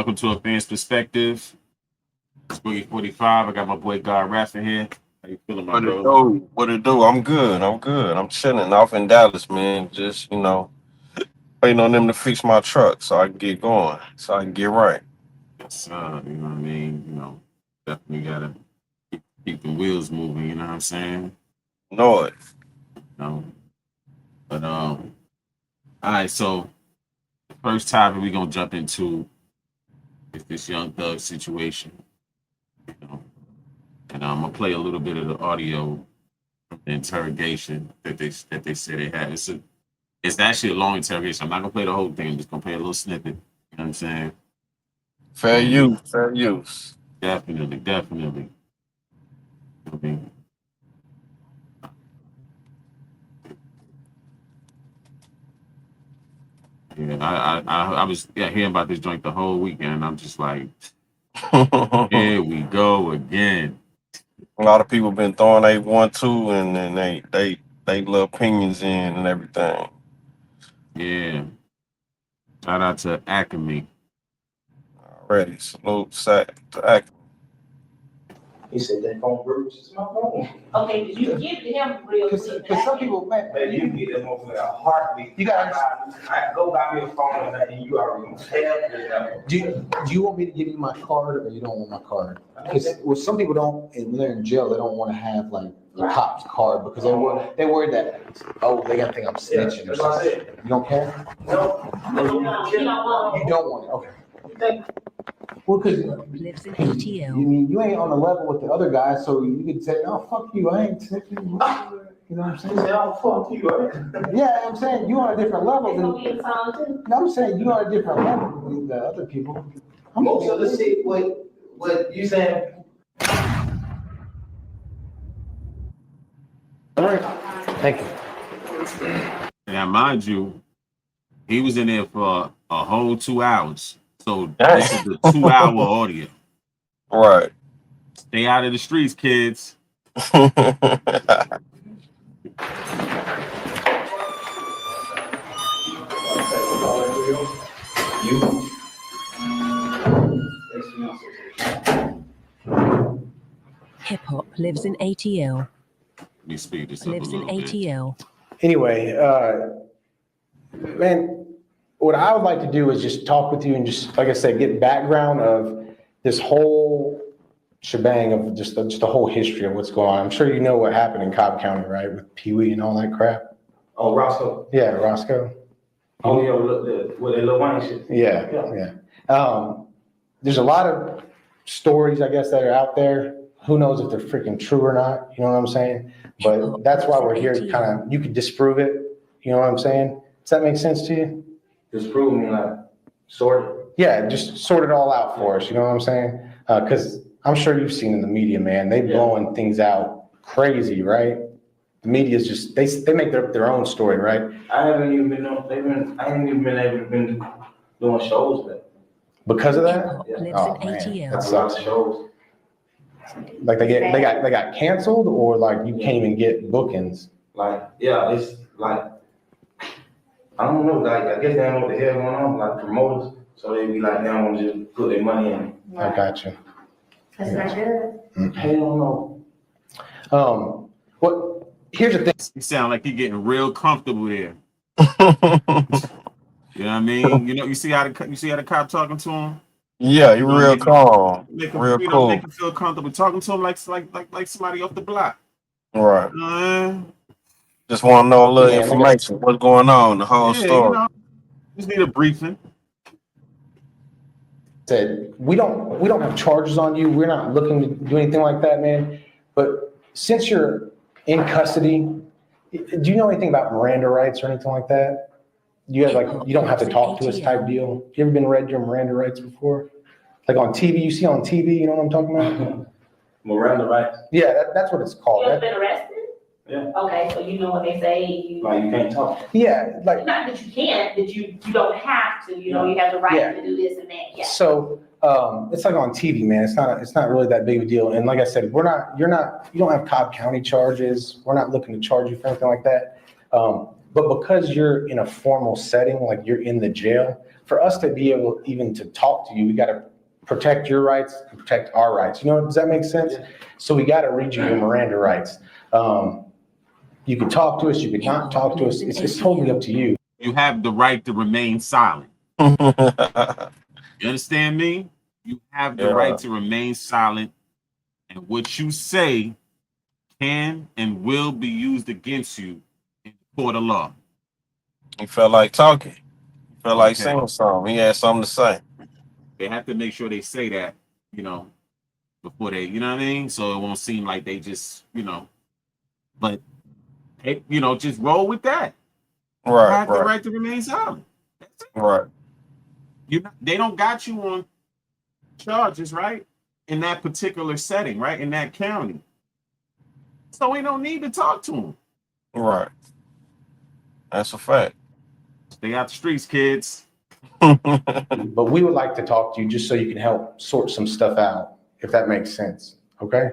Welcome to Advanced Perspective. It's Boogie 45. I got my boy God Raffin here. How you feeling, my What it bro? do? What it do? I'm good. I'm good. I'm chilling off in Dallas, man. Just waiting on them to fix my truck so I can get going, so I can get right. Yes, you know what I mean? Definitely gotta keep the wheels moving, you know what I'm saying? Know it. No. But all right, so the first topic we're gonna jump into is this Young Thug situation, you know. And I'm gonna play a little bit of the audio from the interrogation that they said they had. It's actually a long interrogation. I'm not gonna play the whole thing. I'm just gonna play a little snippet. You know what I'm saying? Fair And use. Fair use. definitely. I mean, yeah, I was hearing about this joint the whole weekend. And I'm just like, A here we go again. lot of people been throwing a 1-2 and then they little opinions in and everything. Yeah. Shout out to Acme. Already. Salute sack to act. He said that phone Bruce. It's my phone. Okay, did you give to him real quick? Because some people, man, you can get them over a heartbeat. You got. I go buy me a phone and you already gonna tell. Do you want me to give you my card or you don't want my card? Because well, some people don't, and when they're in jail, they don't want to have like the cop's card because they worry that they got to think I'm snitching or something. You don't care? No, you don't want You don't want it. Okay. Well, because Lives in ATL. you ain't on the level with the other guys, so you could say, "Oh, fuck you, I ain't snitching." You know what I'm saying? "Oh, fuck you, yeah, I'm saying you on a different level than. No, I'm saying you on a different level than the other people. Most of the shit, what you saying? All right, thank you. Now, mind you, he was in there for a whole 2 hours. So Dang. this is the 2-hour audio. Right. Stay out of the streets, kids. Hip hop lives in ATL. Let me speed this up a Lives in little bit. ATL. Anyway, man, what I would like to do is just talk with you and just, like I said, get background of this whole shebang of just the whole history of what's going on. I'm sure you know what happened in Cobb County, right, with Pee Wee and all that crap. Oh, Roscoe. Yeah, Roscoe. Oh, yeah, with the Lil Wayne shit. Yeah. There's a lot of stories, I guess, that are out there. Who knows if they're freaking true or not? You know what I'm saying? But that's why we're here to kind of, you could disprove it. You know what I'm saying? Does that make sense to you? Disprove me, like, sort it. Yeah, just sort it all out for us. You know what I'm saying? Because I'm sure you've seen in the media, man, they blowing things out crazy, right? The media is just, they make their own story, right? I haven't even been able to been doing shows with. Because of Hip that? hop lives Oh, in man, ATL. that A lot sucks. of shows. Like they got canceled, or like you can't even get bookings. Like, yeah, it's like, I don't know, like, I guess they don't know what the hell going on, like promoters. So they be like, they don't want to just put their money in. I got you. That's not good. Hell no. Here's the thing. He sound like he getting real comfortable there. You know what I mean? You see how the cop talking to him? Yeah, he real Make him- calm. Make him, Real make cool. him feel comfortable talking to him like somebody off the block. Right. Uh, Just want to know a little Yeah, information. What's going on? The whole yeah, story. just need a briefing. Said we don't have charges on you. We're not looking to do anything like that, man. But since you're in custody, do you know anything about Miranda rights or anything like that? You don't have to talk to us type deal. You ever been read your Miranda rights before? Like on TV, you see on TV, you know what I'm talking about? Miranda rights. Yeah, that's what it's called. You ever been arrested? Yeah. Okay, so you know what they say, Like, you can't talk. Yeah, like, not that you can't, that you don't have to, you have the right Yeah. to do this and that, yeah. so, it's like on TV, man. It's not really that big of a deal. And like I said, you don't have Cobb County charges. We're not looking to charge you for anything like that. But because you're in a formal setting, like you're in the jail, for us to be able even to talk to you, we got to protect your rights and protect our rights. You know, does that make sense? So we got to read you your Miranda rights. You can talk to us, you can not talk to us. It's totally up to you. You have the right to remain silent. Yeah. You understand me? You have the right to remain silent, and what you say can and will be used against you in the court of law. He felt like talking. He felt like Okay. saying something. He had something to say. They have to make sure they say that, you know, before they, you know what I mean? So it won't seem like they just, you know, but, hey, you know, just roll with that. You Right, have the right, right to remain silent. That's it. right. They don't got you on charges, right? In that particular setting, right? In that county. So we don't need to talk to them. Right. That's a fact. Stay out the streets, kids. But we would like to talk to you just so you can help sort some stuff out, if that makes sense. Okay?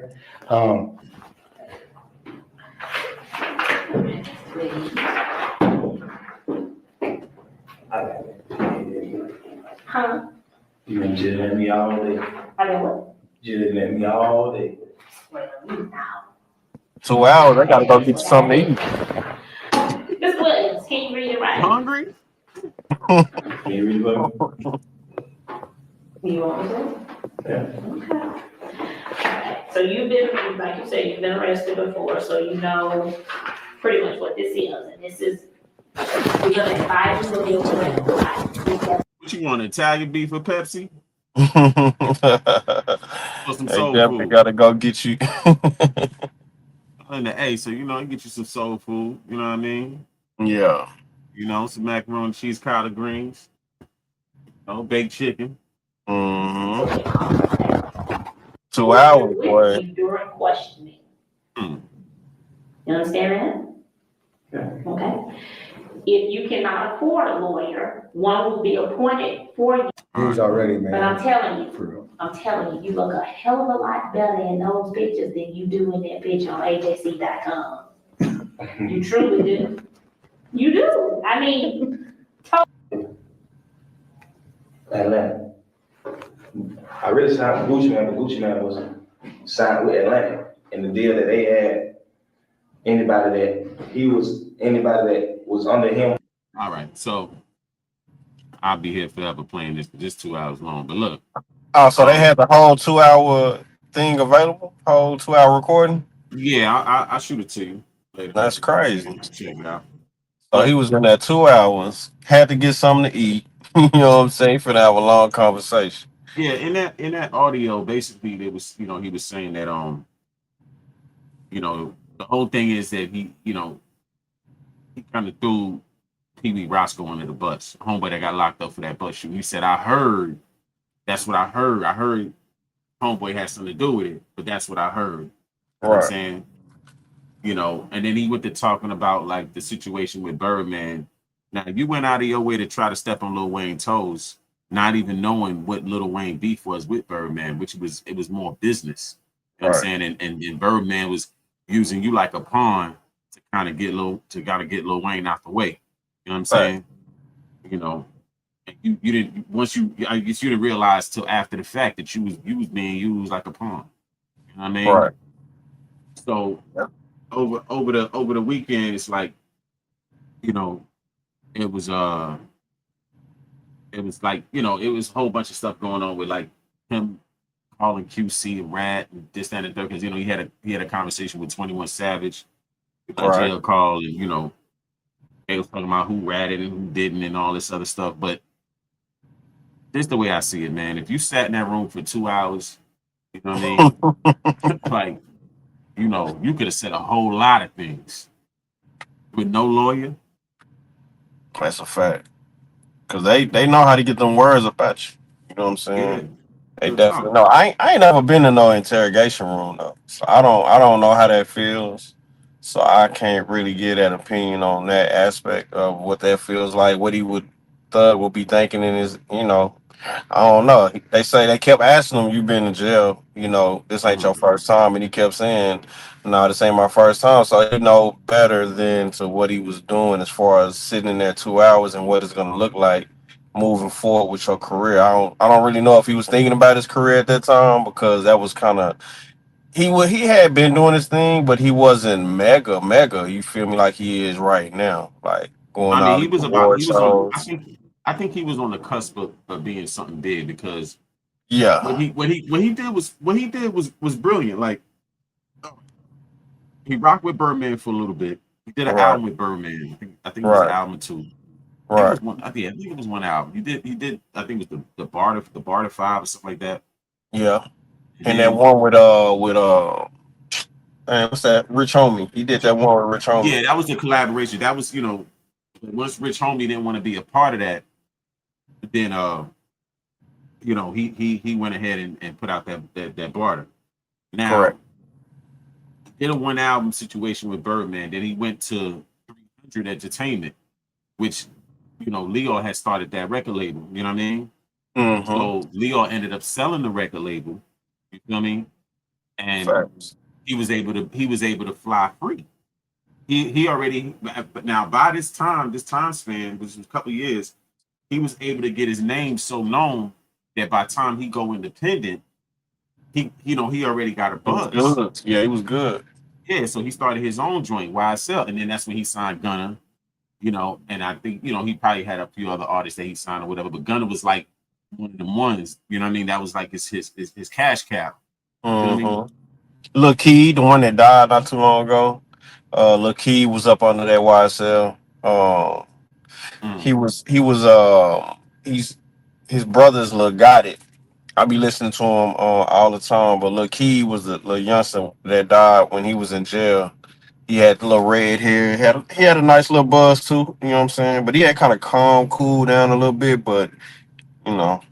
Huh? You been jilling me all day. I mean, what? Jilling me all day. Well, now. 2 hours. I gotta go get you something to eat. Mr. Williams, can you read it right? Hungry? Can you read it for me? You want me to? Yeah. Okay. Alright, so you've been, like you said, you've been arrested before, so you know pretty much what this is, and this is, we're gonna advise you to deal with it. What you want, Italian beef or Pepsi? They Or some soul definitely food? gotta go get you. In the A, so you know, get you some soul food, you know what I mean? Yeah. You know, some macaroni, cheese, collard greens, you know, baked chicken. hmm 2 hours, boy. During questioning. Hmm. You understand that? Yeah. Okay. If you cannot afford a lawyer, one will be appointed for you. He's already, But I'm man. telling you, For real. you look a hell of a lot better in those pictures than you do in that picture on AJC.com. You truly do. You do. I mean, Atlanta. I really signed with Gucci Man, but Gucci Man was signed with Atlanta. And the deal that they had, anybody that was under him. All right, so I'll be here forever playing this, but just 2 hours long. But look, Oh, so they had the whole 2 hour thing available? Whole 2 hour recording? yeah, I'll shoot it to you later. That's crazy. Check it out. So he was in there 2 hours, had to get something to eat. You know what I'm saying? For to have a long conversation. Yeah, in that audio, basically, there was, you know, he was saying that you know, the whole thing is that he, you know, he kind of threw Pee Wee Roscoe under the bus. Homeboy that got locked up for that bus shoot. He said, I heard. That's what I heard. I heard Homeboy had something to do with it, but that's what I heard. You know what I'm saying? You know, and then he went to talking about like the situation with Birdman. Now, if you went out of your way to try to step on Lil Wayne's toes, not even knowing what Lil Wayne beef was with Birdman, which was more business. You know what I'm saying? And Birdman was using you like a pawn to kind of get Lil Wayne out the way. You know what I'm saying? You know, you didn't I guess you didn't realize till after the fact that you was being used like a pawn. You know what I mean? Right. So over the weekend, it's like, you know, it was like, you know, it was a whole bunch of stuff going on with like him calling QC a rat and this, that, and the third, because you know he had a conversation with 21 Savage, jail call, and you know, they was talking about who ratted and who didn't and all this other stuff. But this is the way I see it, man. If you sat in that room for 2 hours, you know what I mean? Like, you know, you could have said a whole lot of things with no lawyer. That's a fact. Because they know how to get them words about you. You know what I'm saying? Yeah. They definitely know. I ain't never been in no interrogation room though. So I don't know how that feels. So I can't really get an opinion on that aspect of what that feels like, what he would Thug will be thinking in his, I don't know. They say they kept asking him, "You been in jail? This ain't your first time," and he kept saying, "No, this ain't my first time." So he know better than to what he was doing as far as sitting in there 2 hours and what it's gonna look like moving forward with your career. I don't really know if he was thinking about his career at that time because that was kind of he had been doing his thing, but he wasn't mega. You feel me? Like he is right now, like going I mean, all he the was about. award He was on. shows. I think he was on the cusp of being something big because Yeah, what he did was brilliant. Like he rocked with Birdman for a little bit. He did an right, album with Birdman. I think it was an right, album too. I think it right. was one. I think it was one album. He did. I think it was the Barter Five or something like that. Yeah, And and that then one with man, what's that? Rich Homie. He did that one with Rich Homie. yeah, that was the collaboration. That was once Rich Homie didn't want to be a part of that, then he went ahead and put out that Barter. Now Correct. did a one album situation with Birdman. Then he went to 300 Entertainment, which Leo had started that record label. You know what I mean? Mm-hmm. So Leo ended up selling the record label. You know what I mean? And Facts. he was able to fly free. He already, but now by this time span, which was a couple of years, he was able to get his name so known that by the time he go independent, he already got a It was buzz. good. Yeah, it was good. Yeah, so he started his own joint, YSL, and then that's when he signed Gunna. And I think he probably had a few other artists that he signed or whatever, but Gunna was like one of the ones. You know what I mean? That was like his cash cow. You know what I mean? Mm-hmm. Lil Key, the one that died not too long ago. Lil Key was up under that YSL. Um, Mm. he's his brother's Lil Got It. I be listening to him all the time, but Lil Key was the little youngster that died when he was in jail. He had the little red hair. He had a nice little buzz too. You know what I'm saying? But he had kind of calm, cool down a little bit. But you know,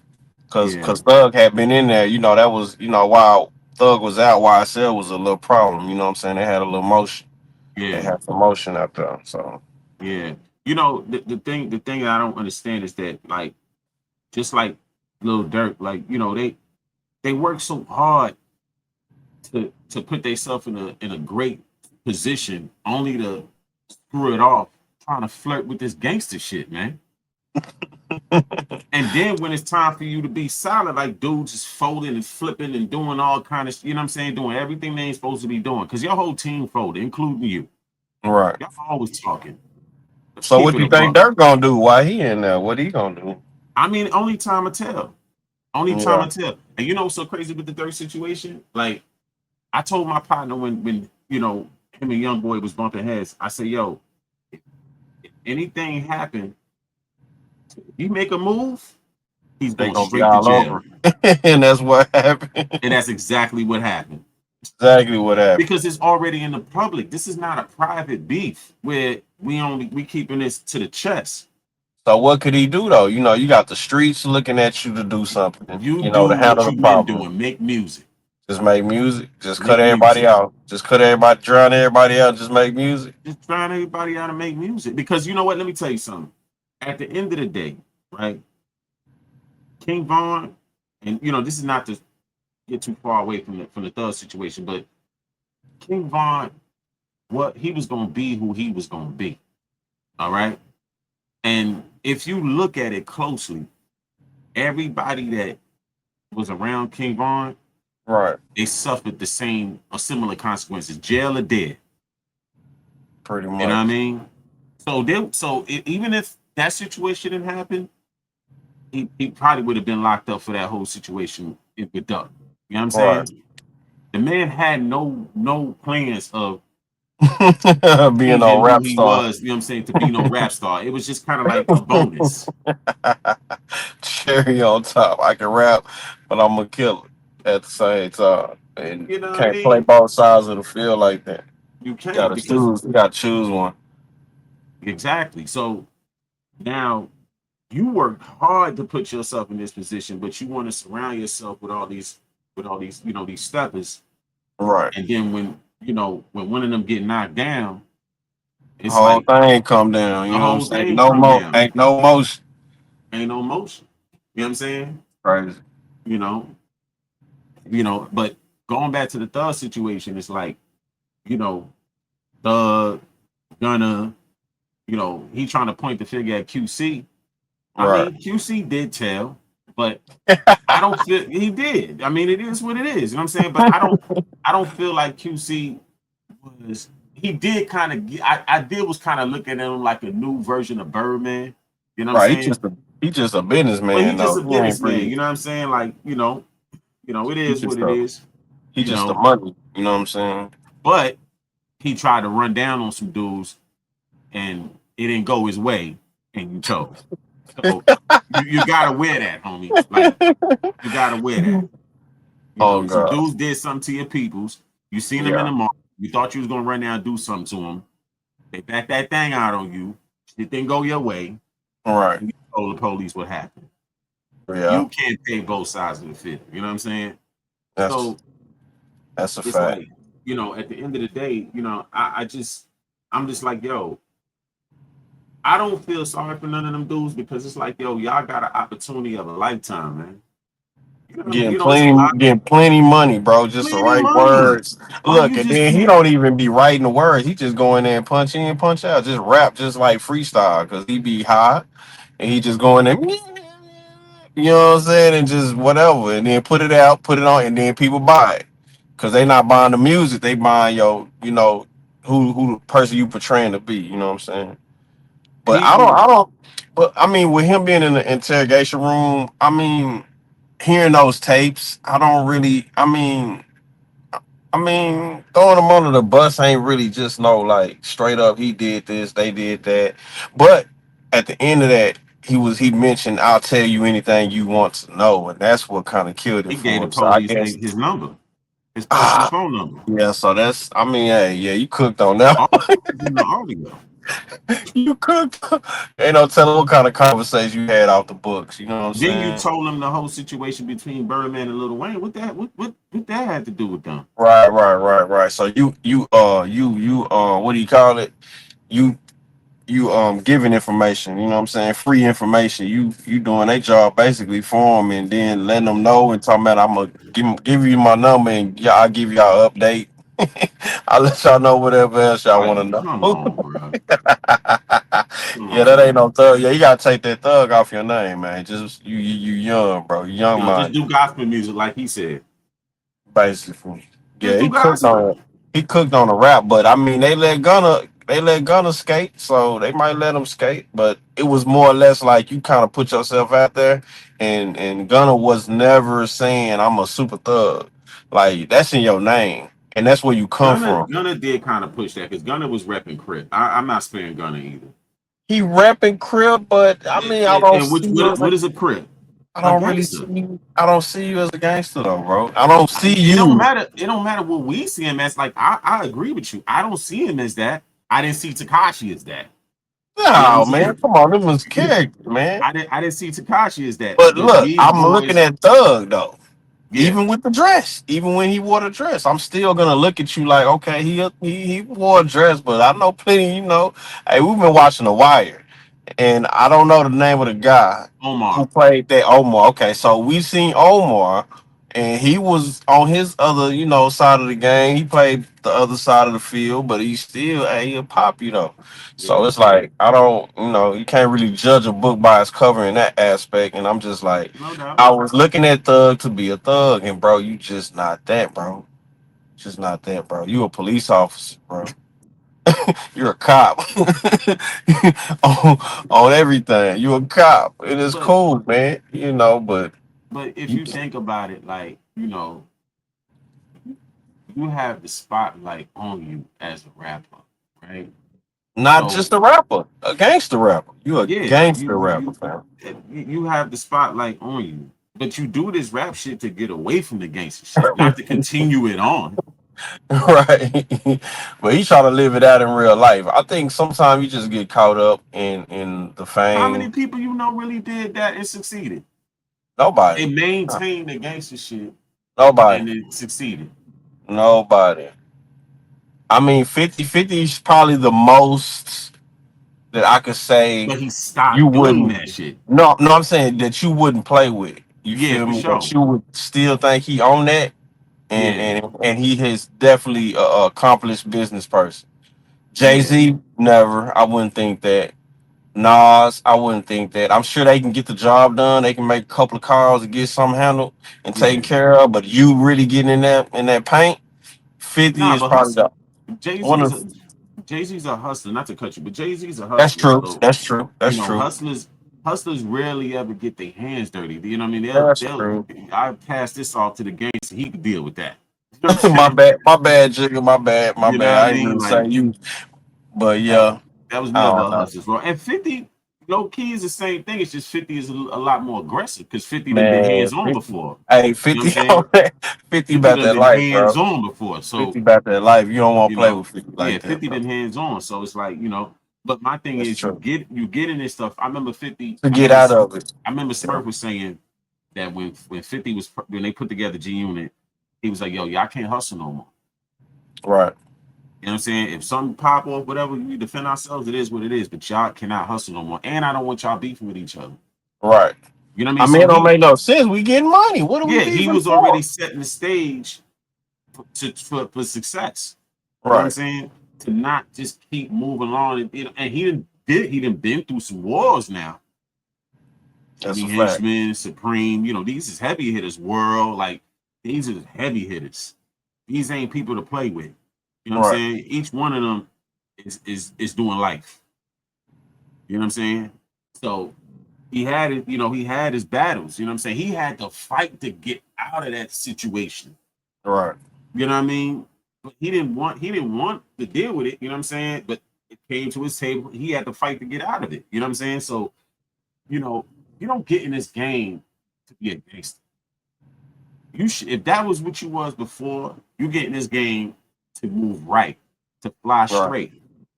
cause Yeah, cause Thug had been in there. That was while Thug was out, YSL was a little problem. You know what I'm saying? They had a little motion. They yeah, had some motion out there. So yeah. The thing that I don't understand is that like just like Lil Durk, like they work so hard to put themselves in a great position, only to screw it off, trying to flirt with this gangster shit, man. And then when it's time for you to be solid, like dudes is folding and flipping and doing all kind of, you know what I'm saying, doing everything they ain't supposed to be doing, because your whole team folded, including you. right. Y'all always talking. Let's So keep what it you a think buck. Dirk gonna do? Why he in there? What he gonna do? I mean, only time will tell. Only time Yeah. will tell. And what's so crazy with the third situation? Like, I told my partner when him and Young Boy was bumping heads, I said, yo, if anything happened, if you make a move, he's They going gonna be straight to all jail. over. And that's what happened. And that's exactly what happened. Exactly what happened. Because it's already in the public. This is not a private beef where we keeping this to the chest. So what could he do though? You got the streets looking at you to do something, You do to what handle the you've been problem. doing. Make music. Just make music. Just cut Make everybody music. out. Just cut everybody, drown everybody out. Just make music. Just trying everybody out to make music. Because you know what? Let me tell you something. At the end of the day, right? King Von, and this is not to get too far away from the Thug situation, but King Von, what he was gonna be, who he was gonna be. All right. And if you look at it closely, everybody that was around King Von, Right. they suffered the same or similar consequences, jail or dead. Pretty You know what I much. mean? Even if that situation didn't happen, he probably would have been locked up for that whole situation with Duck. You know what I'm Right. saying? The man had no plans of Being a changing who rap he star. was, you know what I'm saying, to be no rap star. It was just kind of like a bonus. Cherry on top. I can rap, but I'm a killer at the same time. And You know what I can't play mean? both sides of the field like that. You can't Gotta because choose. You gotta choose one. exactly. So now you worked hard to put yourself in this position, but you want to surround yourself with all these these steppers. Right. And then when one of them get knocked down, The it's whole like thing come down. You the know what I'm whole saying? thing No come more. down. Ain't no motion. Ain't no motion. You know what I'm saying? Crazy. You know, but going back to the Thug situation, it's like, Thug gonna, he trying to point the finger at QC. I Right. mean, QC did tell, but I don't feel he did. I mean, it is what it is. You know what I'm saying? But I don't feel like QC was. He did kind of. I did was kind of looking at him like a new version of Birdman. You know what I'm Right. saying? He just a But businessman he just though. a He ain't businessman. pretty. You know what I'm saying? Like, it He is what just it a is. he You just the know, money. You know what I'm saying? but he tried to run down on some dudes, and it didn't go his way, and you chose. So you gotta wear that, homie. Like, you gotta wear that. Oh Some God. dudes did something to your peoples. You seen them in Yeah. the mall. You thought you was gonna run down and do something to them. They backed that thing out on you. It didn't go your way. Right. And you told the police what happened. Yeah. You can't pay both sides of the field. You know what I'm saying? That's So a it's fact. like, at the end of the day, I'm just like, yo, I don't feel sorry for none of them dudes because it's like, yo, y'all got an opportunity of a lifetime, man. Getting plenty money, bro. Just the Plenty right money. words. All Look, you and just then he do, don't even be writing the words. He just go in there and punch in, punch out, just rap, just like freestyle, because he be high and he just go in there, you know what I'm saying, and just whatever, and then put it out, put it on, and then people buy it, because they not buying the music, they buying who the person you portraying to be. You know what I'm saying? But people. I don't. But I mean, with him being in the interrogation room, I mean, hearing those tapes, I don't really. I mean, throwing them under the bus ain't really just no like straight up. He did this, they did that. But at the end of that, he mentioned, "I'll tell you anything you want to know," and that's what kind of killed it He gave for the him. So I police guess, his number, his personal ah, phone number. yeah. So that's. I mean, hey, yeah, you cooked on that. All in the audio. You cooked. Ain't no telling what kind of conversation you had off the books. You know what I'm Then you saying? told him the whole situation between Birdman and Lil Wayne. What that had to do with them? Right. So what do you call it? You giving information, you know what I'm saying? Free information. You doing their job basically for them, and then letting them know and talking about, I'm gonna give you my number, and yeah, I'll give y'all update. I'll let y'all know whatever else y'all want to Like, know. come on, bro. Come Yeah, that on, ain't no man. thug. Yeah, you gotta take that thug off your name, man. Just you young, bro. You young Just mind, do gospel music like he said. basically. Just Yeah, do gospel. he cooked on the rap, but I mean they let Gunna skate, so they might let him skate. But it was more or less like you kind of put yourself out there, and Gunna was never saying I'm a super thug. Like that's in your name, and that's where you come from. Gunna did kind of push that because Gunna was repping Crip. I'm not sparing Gunna either. He rapping Crip, but I mean And what is a Crip? A gangster. I don't see you as a gangster though, bro. I don't see It don't you. matter. It don't matter what we see him as. Like, I agree with you. I don't see him as that. I didn't see Takashi as that. You know what I'm No, man, saying? come on, this was character, man. I didn't see Takashi as that. But But look, these I'm looking boys, at Thug though. yeah. Even with the dress, even when he wore the dress, I'm still gonna look at you like, okay, he wore a dress, but I know plenty. Hey, we've been watching The Wire, and I don't know the name of the guy who Omar. played that Omar. Okay, so we seen Omar, and he was on his other, side of the game. He played the other side of the field, but he still, hey, he a pop, So Yeah. it's like I don't, you can't really judge a book by its cover in that aspect. And I'm just like, No doubt. I was looking at Thug to be a thug, and bro, you just not that, bro. Just not that, bro. You a police officer, bro. You're a cop on, on everything. You a cop. It is But cool, man. But if you you think about it, like, you have the spotlight on you as a rapper, right? not So just a rapper, a gangster rapper. You a yeah, gangster rapper, fam. you have the spotlight on you. But you do this rap shit to get away from the gangster shit, not to continue it on. Right. But he trying to live it out in real life. I think sometimes you just get caught up in the How many fame. people really did that and succeeded? They Nobody. maintained the gangster shit Nobody. and it succeeded. Nobody. I mean, 50 is probably the most that I could say But he stopped you doing wouldn't. that shit. No, I'm saying that you wouldn't play with. You Yeah, feel for me? That sure. you would still think he owned that, and Yeah. he is definitely a accomplished business person. Jay Yeah. Z, never. I wouldn't think that. Nas, I wouldn't think that. I'm sure they can get the job done. They can make a couple of calls and get something handled and taken Yeah. care of. But you really getting in that paint, 50 Nah, is but probably hustle. the one of. Jay Z's a hustler. Not to cut you, but Jay Z's a That's hustler. true. So That's true. you That's know, true. hustlers rarely ever get their hands dirty. You know what I mean? That's They'll. true. I pass this off to the gang so he can deal with that. You know what I'm My saying? bad. My bad, Jigga. My bad. My You know bad. what I I ain't mean? really Like say you, but that. yeah, That was I never don't a know, hustler's role. And 50, low key is the same thing. It's just 50 is a lot more aggressive because 50 done been man. hands on before. Hey, You know what I'm 50 saying? on that. 50 50 about done that been life, bro. hands on before. 50 So, about that life. You don't want you to play know, with 50 yeah, like that, 50 bro. been hands on. So it's like, but my thing That's is true. you get in this stuff. I remember 50, To get out of it. I remember Yeah. Smurf was saying that when 50 was when they put together G Unit, he was like, yo, y'all can't hustle no more. Right. You know what I'm saying? If something pop off, whatever, we defend ourselves, it is what it is. But y'all cannot hustle no more. And I don't want y'all beefing with each other. Right. You know what I I mean? mean, So it don't make no sense. We getting money. What are we he beefing was already for? setting the stage for success. You know what I'm Right. saying? To not just keep moving along, and he didn't been through some wars now. That's Jimmy a fact. Henchman, Supreme, these is heavy hitters. World, like these are heavy hitters. These ain't people to play with. You know what I'm Right. saying? Each one of them is doing life. You know what I'm saying? So he had it, he had his battles. You know what I'm saying? He had to fight to get out of that situation. Right. You know what I mean? But he didn't want to deal with it, you know what I'm saying? But it came to his table. He had to fight to get out of it. You know what I'm saying? So, you don't get in this game to be a gangster. You should, if that was what you was before, you get in this game to move right, to fly Right. straight.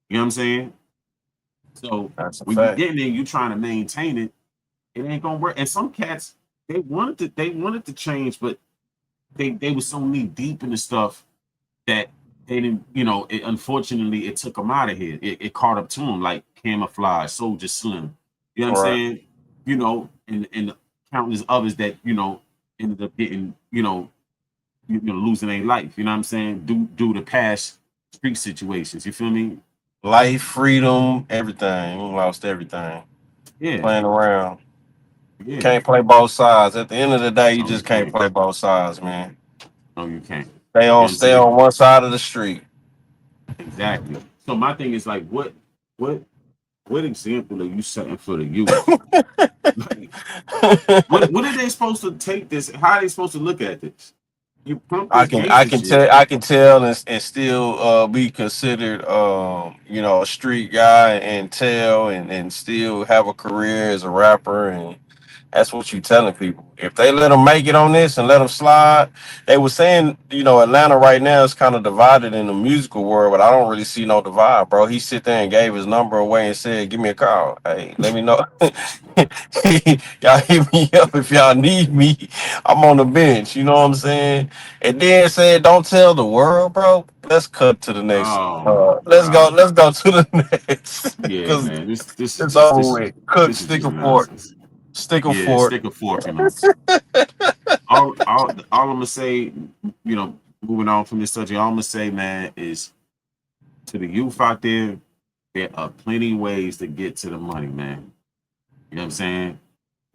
You know what I'm saying? So That's a when you fact. get in there, you trying to maintain it, it ain't gonna work. And some cats, they wanted to change, but they were so knee deep in the stuff that they didn't, unfortunately it took them out of here. It caught up to them like Camouflage, Soldier Slim. You know what I'm Right. saying? And countless others that, ended up getting, losing their life. You know what I'm saying? Due to past street situations. You feel me? Life, freedom, everything. We lost everything. Yeah. Playing around. Yeah. Can't play both sides. At the end of the day, you No, you just can't can't. play both sides, man. No, you can't. Stay You know what on I'm stay saying? on one side of the street. Exactly. So my thing is like, what example are you setting for the youth? Like, what are they supposed to take this? How are they supposed to look at this? You pump I this can I gangster can shit. tell I can tell and still be considered a street guy and tell and still have a career as a rapper, and that's what you telling people. If they let them make it on this and let them slide, they were saying, Atlanta right now is kind of divided in the musical world, but I don't really see no divide, bro. He sit there and gave his number away and said, "Give me a call. Hey, let me know. Y'all hit me up if y'all need me. I'm on the bench." You know what I'm saying? And then said, "Don't tell the world, bro." Let's cut to the next. Oh my Let's go. god. Let's go to the next Yeah, because man. This is it's just over with. Cook, this is stick just a fork. nonsense. Stick a Yeah, fork. stick a fork in them. All I'm gonna say, moving on from this subject, all I'm gonna say, man, is to the youth out there are plenty ways to get to the money, man. You know what I'm saying?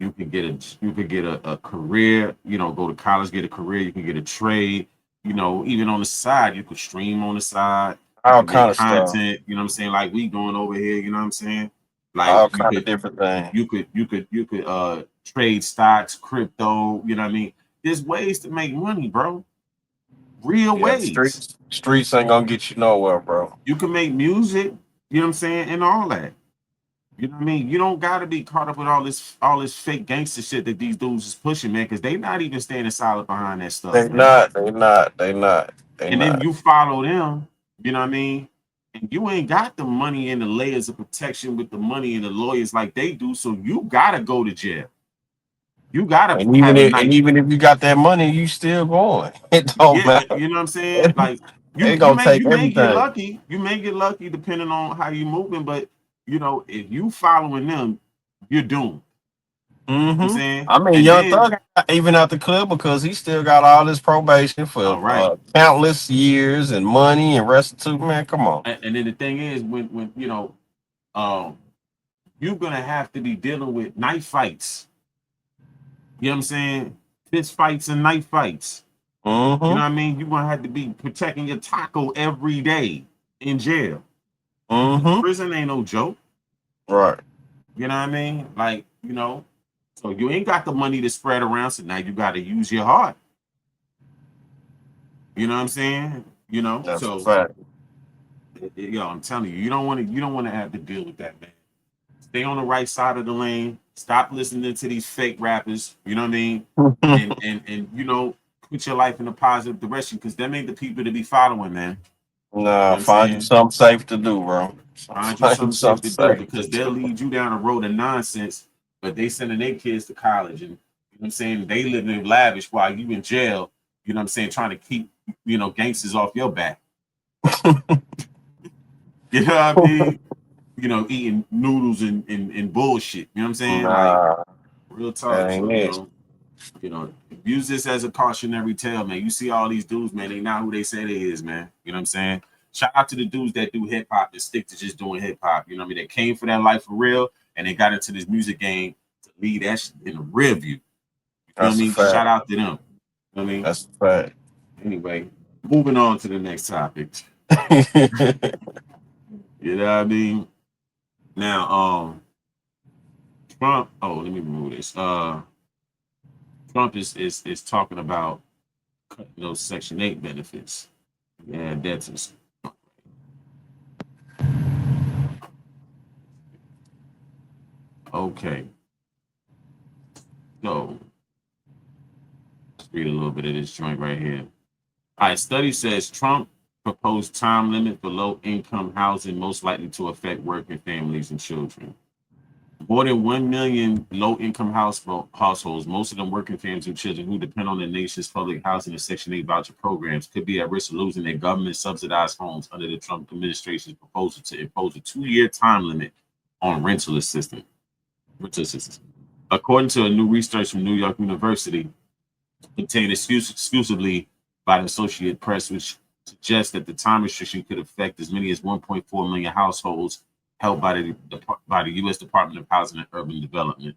You could get a career, go to college, get a career, you can get a trade, even on the side, you could stream on the side, you All could kind make of stuff. content, you know what I'm saying? Like we doing over here, you know what I'm saying? Like All kind of different things. you could trade stocks, crypto, you know what I mean? There's ways to make money, bro. Real Yeah, the ways. streets ain't gonna get you nowhere, bro. You can make music, you know what I'm saying, and all that. You know what I mean? You don't gotta be caught up with all this fake gangster shit that these dudes is pushing, man, because they not even standing solid behind that stuff, They man. not. They not. They not. They And then not. you follow them, you know what I mean? And you ain't got the money and the layers of protection with the money and the lawyers like they do, so you gotta go to jail. You gotta have a night. And even if you got that money, you still going. It don't Yeah, matter. you know what I'm saying? Like It you gonna may take you may get everything. lucky. You may get lucky depending on how you moving, but you know, if you following them, you're doomed. You know what I'm saying? I mean, And Young then, Thug even out the club because he still got all this probation for all right. countless years and money and restitution. Man, come on. And then the thing is, when you know, you're gonna have to be dealing with knife fights. You know what I'm saying? Fist fights and knife fights. You know what I mean? You're gonna have to be protecting your taco every day in jail. Prison ain't no joke. Right. You know what I mean? Like, you know, so you ain't got the money to spread around. So now you got to use your heart. You know what I'm saying? You know, That's a so fact. yo, I'm telling you, you don't want to have to deal with that, man. Stay on the right side of the lane. Stop listening to these fake rappers. You know what I mean? And you know, put your life in a positive direction because them ain't the people to be following, man. Nah, You know what I'm find you saying? something safe to do, bro. Find you something safe to do safe because to they'll do. lead you down a road of nonsense, but they sending their kids to college and you know what I'm saying? They living lavish while you in jail, you know what I'm saying, trying to keep, you know, gangsters off your back. You know what I mean? You know, eating noodles and bullshit. You know what I'm saying? Like Nah, real that talk. ain't So, it. you know, use this as a cautionary tale, man. You see all these dudes, man, they not who they say they is, man. You know what I'm saying? Shout out to the dudes that do hip hop and stick to just doing hip hop. You know what I mean? They came for that life for real and they got into this music game to lead that shit in the rear view. You know what I That's a mean? fact. Shout out to them. You know what I mean? That's a fact. Anyway, moving on to the next topic. You know what I mean? Now, Trump, oh, let me remove this. Trump is talking about cutting those Section 8 benefits. Yeah, that's okay. So let's read a little bit of this joint right here. All right, study says Trump proposed time limit for low income housing most likely to affect working families and children. More than 1 million low income households, most of them working families with children who depend on the nation's public housing and Section 8 voucher programs, could be at risk of losing their government subsidized homes under the Trump administration's proposal to impose a 2-year time limit on rental assistance. According to a new research from New York University, obtained exclusively by the Associated Press, which suggests that the time restriction could affect as many as 1.4 million households held by the U.S. Department of Housing and Urban Development.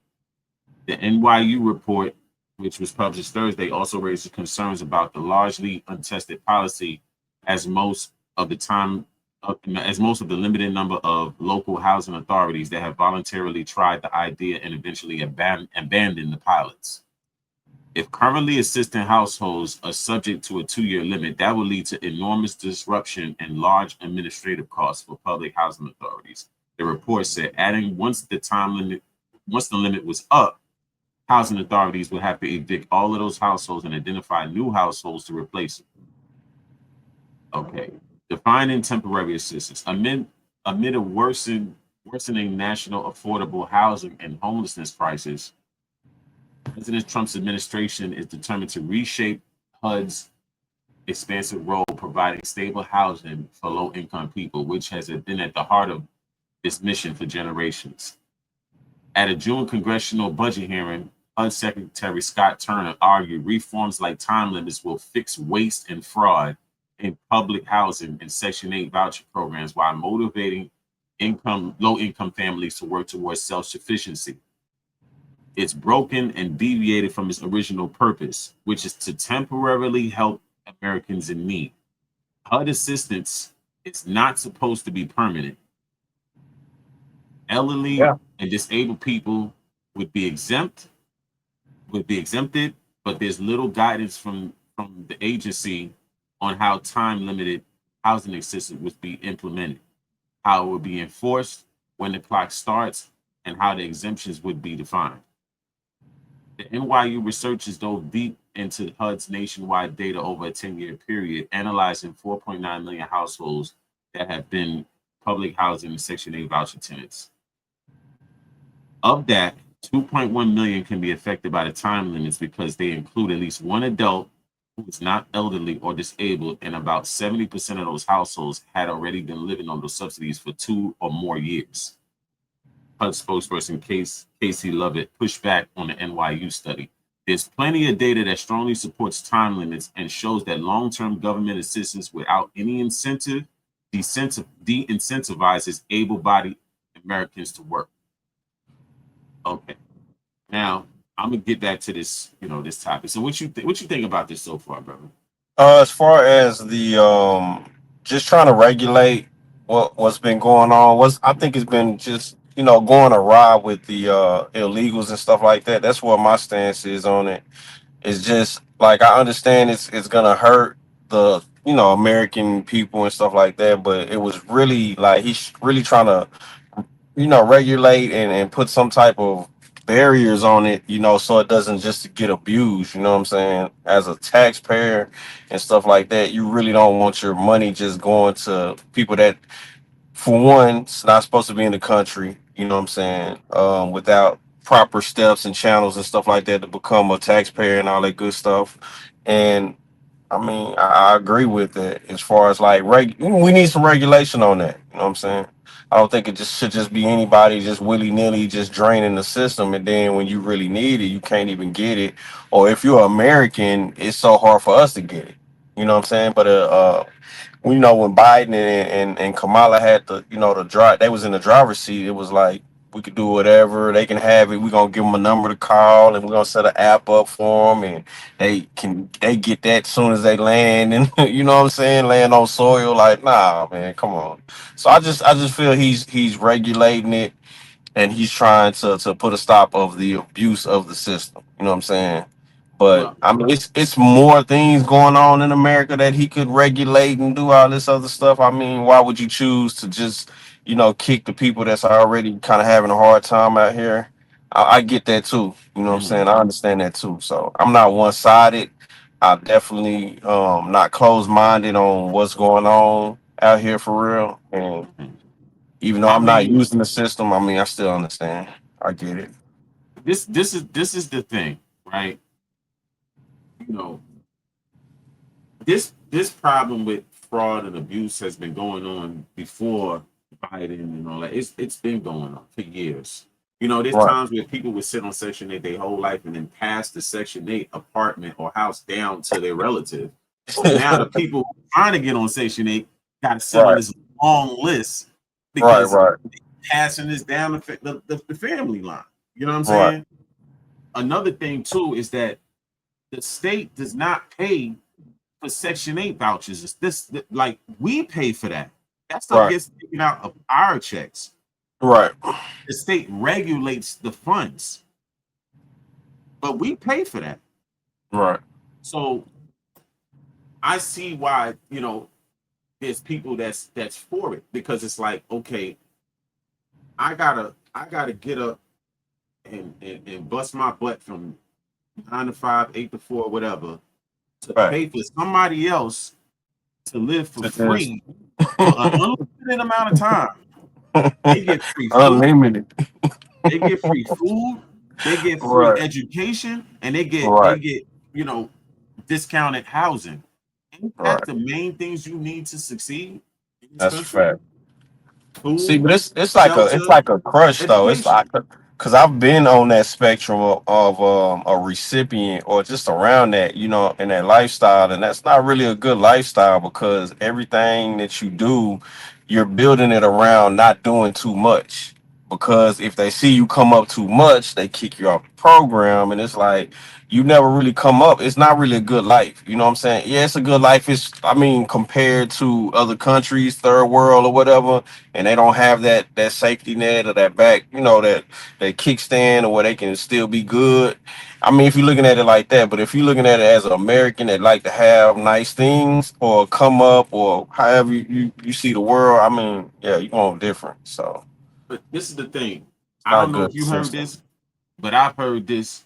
The NYU report, which was published Thursday, also raises concerns about the largely untested policy, as most of the limited number of local housing authorities that have voluntarily tried the idea and eventually abandoned the pilots. If currently assistant households are subject to a 2-year limit, that will lead to enormous disruption and large administrative costs for public housing authorities. The report said, adding once the limit was up, housing authorities will have to evict all of those households and identify new households to replace them. Okay. Defining temporary assistance. Amid a worsening national affordable housing and homelessness crisis, President Trump's administration is determined to reshape HUD's expansive role providing stable housing for low-income people, which has been at the heart of its mission for generations. At a June congressional budget hearing, HUD Secretary Scott Turner argued reforms like time limits will fix waste and fraud in public housing and Section 8 voucher programs while motivating low-income families to work towards self-sufficiency. It's broken and deviated from its original purpose, which is to temporarily help Americans in need. HUD assistance is not supposed to be permanent. Elderly and disabled people would be exempted, but there's little guidance from the agency on how time-limited housing assistance would be implemented, how it would be enforced, when the clock starts, and how the exemptions would be defined. The NYU researchers dove deep into HUD's nationwide data over a 10-year period, analyzing 4.9 million households that have been public housing and Section 8 voucher tenants. Of that, 2.1 million can be affected by the time limits because they include at least one adult who is not elderly or disabled, and about 70% of those households had already been living on those subsidies for 2 or more years. HUD spokesperson Casey Lovett pushed back on the NYU study. There's plenty of data that strongly supports time limits and shows that long-term government assistance without any incentive de-incentivizes able-bodied Americans to work. Okay, now I'm gonna get back to this, this topic. So what you think about this so far, brother? As far as the just trying to regulate what's been going on, I think it's been just going awry with the illegals and stuff like that. That's what my stance is on it. It's just like I understand it's gonna hurt the American people and stuff like that, but it was really like he's really trying to regulate and put some type of barriers on it, so it doesn't just get abused, you know what I'm saying? As a taxpayer and stuff like that, you really don't want your money just going to people that, for one, it's not supposed to be in the country, you know what I'm saying? Without proper steps and channels and stuff like that to become a taxpayer and all that good stuff. And I mean, I agree with it as far as like we need some regulation on that. You know what I'm saying? I don't think it should just be anybody just willy nilly just draining the system, and then when you really need it, you can't even get it. Or if you're American, it's so hard for us to get it. You know what I'm saying? But when Biden and Kamala had the drive, they was in the driver's seat. It was like we could do whatever they can have it. We're gonna give them a number to call, and we're gonna set an app up for them, and they get that as soon as they land, and you know what I'm saying, land on soil. Like, nah, man, come on. So I just feel he's regulating it, and he's trying to put a stop of the abuse of the system. You know what I'm saying? But Well, I mean, it's more things going on in America that he could regulate and do all this other stuff. I mean, why would you choose to just kick the people that's already kind of having a hard time out here? I get that too. You know what I'm mhm. saying? I understand that too. So I'm not one sided. I definitely not closed minded on what's going on out here for real. And even though I I'm not mean, using the system, I mean I still understand. I get it. this is the thing, right? You know, this problem with fraud and abuse has been going on before Biden and all that. It's been going on for years. There's Right. times where people would sit on Section 8 their whole life and then pass the Section 8 apartment or house down to their relative. So now the people trying to get on Section 8 got to sit on Right. this long list Right. because Right. passing this down the family line. You know what I'm Right. saying? Another thing too is that the state does not pay for Section 8 vouchers. Like we pay for that. That stuff Right. gets taken out of our checks. Right. The state regulates the funds, but we pay for that. Right. So I see why there's people that's for it, because it's like, okay, I gotta get up and bust my butt from 9 to 5, 8 to 4, whatever, to Right. pay for somebody else to live for Yes. free for an unlimited amount of time. They get free food, Unlimited. they get free food, they get free Right. education, and they get Right. discounted housing. Ain't Right. that the main things you need to succeed in this That's a country? fact. Food, See, but it's like shelter, a crush though. It's education. like because I've been on that spectrum of a recipient or just around that, in that lifestyle, and that's not really a good lifestyle because everything that you do, you're building it around not doing too much. Because if they see you come up too much, they kick you off the program, and it's like you never really come up. It's not really a good life. You know what I'm saying? Yeah, it's a good life. I mean, compared to other countries, third world or whatever, and they don't have that safety net or that back, that kickstand or where they can still be good. I mean, if you're looking at it like that, but if you're looking at it as an American that like to have nice things or come up or however you see the world, I mean, yeah, you're going different. So But this is the thing. it's I not a don't know good if you heard system. this, but I've heard this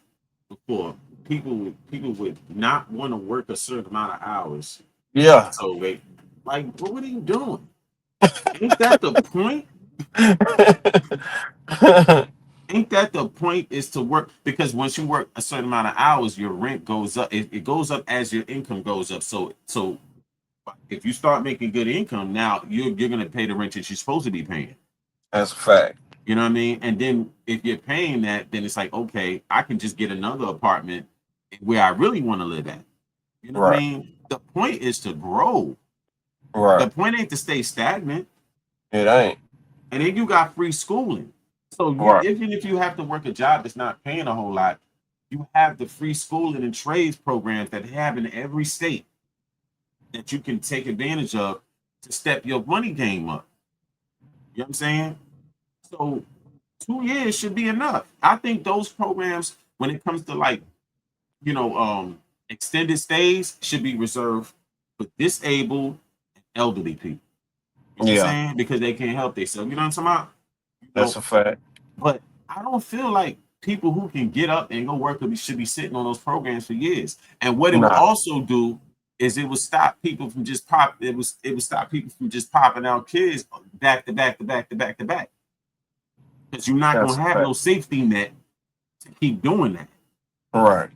before. People would not want to work a certain amount of hours. Yeah. So they like, well, what are you doing? Ain't that the point? Ain't that the point is to work? Because once you work a certain amount of hours, your rent goes up. It goes up as your income goes up. So if you start making good income, now you're gonna pay the rent that you're supposed to be paying. That's a fact. You know what I mean? And then if you're paying that, then it's like, okay, I can just get another apartment where I really want to live at. You know what I Right. mean? The point is to grow. The Right. point ain't to stay stagnant. It ain't. And then you got free schooling. So Right. even if you have to work a job that's not paying a whole lot, you have the free schooling and trades programs that they have in every state that you can take advantage of to step your money game up. You know what I'm saying? So 2 years should be enough. I think those programs, when it comes to like, extended stays, should be reserved for disabled and elderly people. You know what I'm Yeah, saying? Because they can't help themselves. You know what I'm talking about? You that's know, a fact. but I don't feel like people who can get up and go work should be sitting on those programs for years. And what it would Nah, also do is it would stop people from just it would stop people from just popping out kids back to back to back to back to back. Because you're not that's gonna a have fact. no safety net to keep doing that. Right.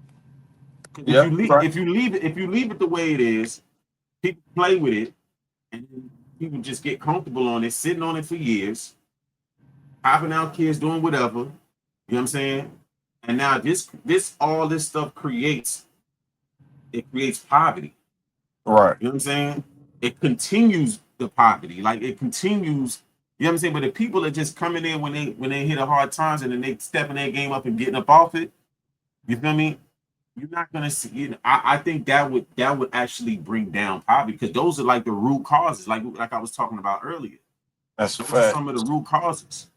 Because Yep. Right. if you leave it the way it is, people play with it, and then people just get comfortable on it, sitting on it for years, popping out kids doing whatever. You know what I'm saying? And now all this stuff creates poverty. Right. You know what I'm saying? It continues the poverty. Like it continues, you know what I'm saying? But if people are just coming in when they hit a hard times and then they stepping their game up and getting up off it, you feel me? You're not gonna see. I think that would actually bring down poverty because those are like the root causes, like I was talking about earlier. That's a Those are fact. some of the root causes.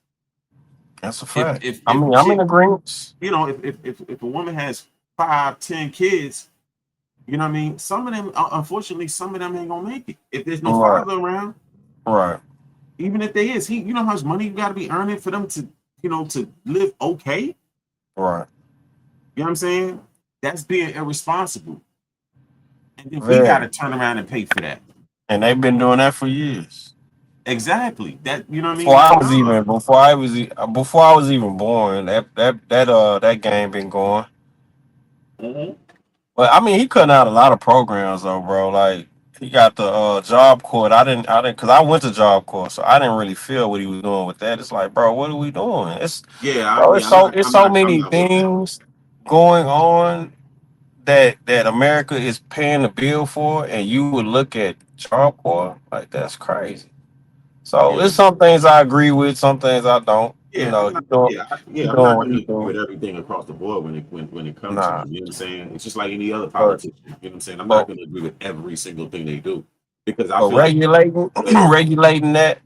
That's a If fact. if I if a mean, I'm in chick, agreement. if a woman has 5, 10 kids, you know what I mean? Some of them, unfortunately, some of them ain't gonna make it. If there's no Right. father around, Right. even if there is, you know how much money you got to be earning for them to, to live okay. Right. You know what I'm saying? That's being irresponsible, and then we got to Very. turn around and pay for that. And they've been doing that for years. Exactly. That you know what I Before mean? I Like, was no. even before I was even born, that game been going. Mhm. But I mean, he cutting out a lot of programs though, bro. Like he got the Job Corps. I didn't, because I went to Job Corps, so I didn't really feel what he was doing with that. It's like, bro, what are we doing? Yeah, It's I'm so not, I'm many not with that. things going on that America is paying the bill for, and you would look at Job Corps like that's crazy. So Yeah, it's some things I agree with, some things I don't. You yeah, know, I'm not. he I'm doing not what going to he agree with doing. everything across the board when it comes to Nah, them. You know what I'm saying? It's just like any other but politician. You know what I'm saying? I'm not but going to agree with every single thing they do because I but feel like regulating uh, regulating that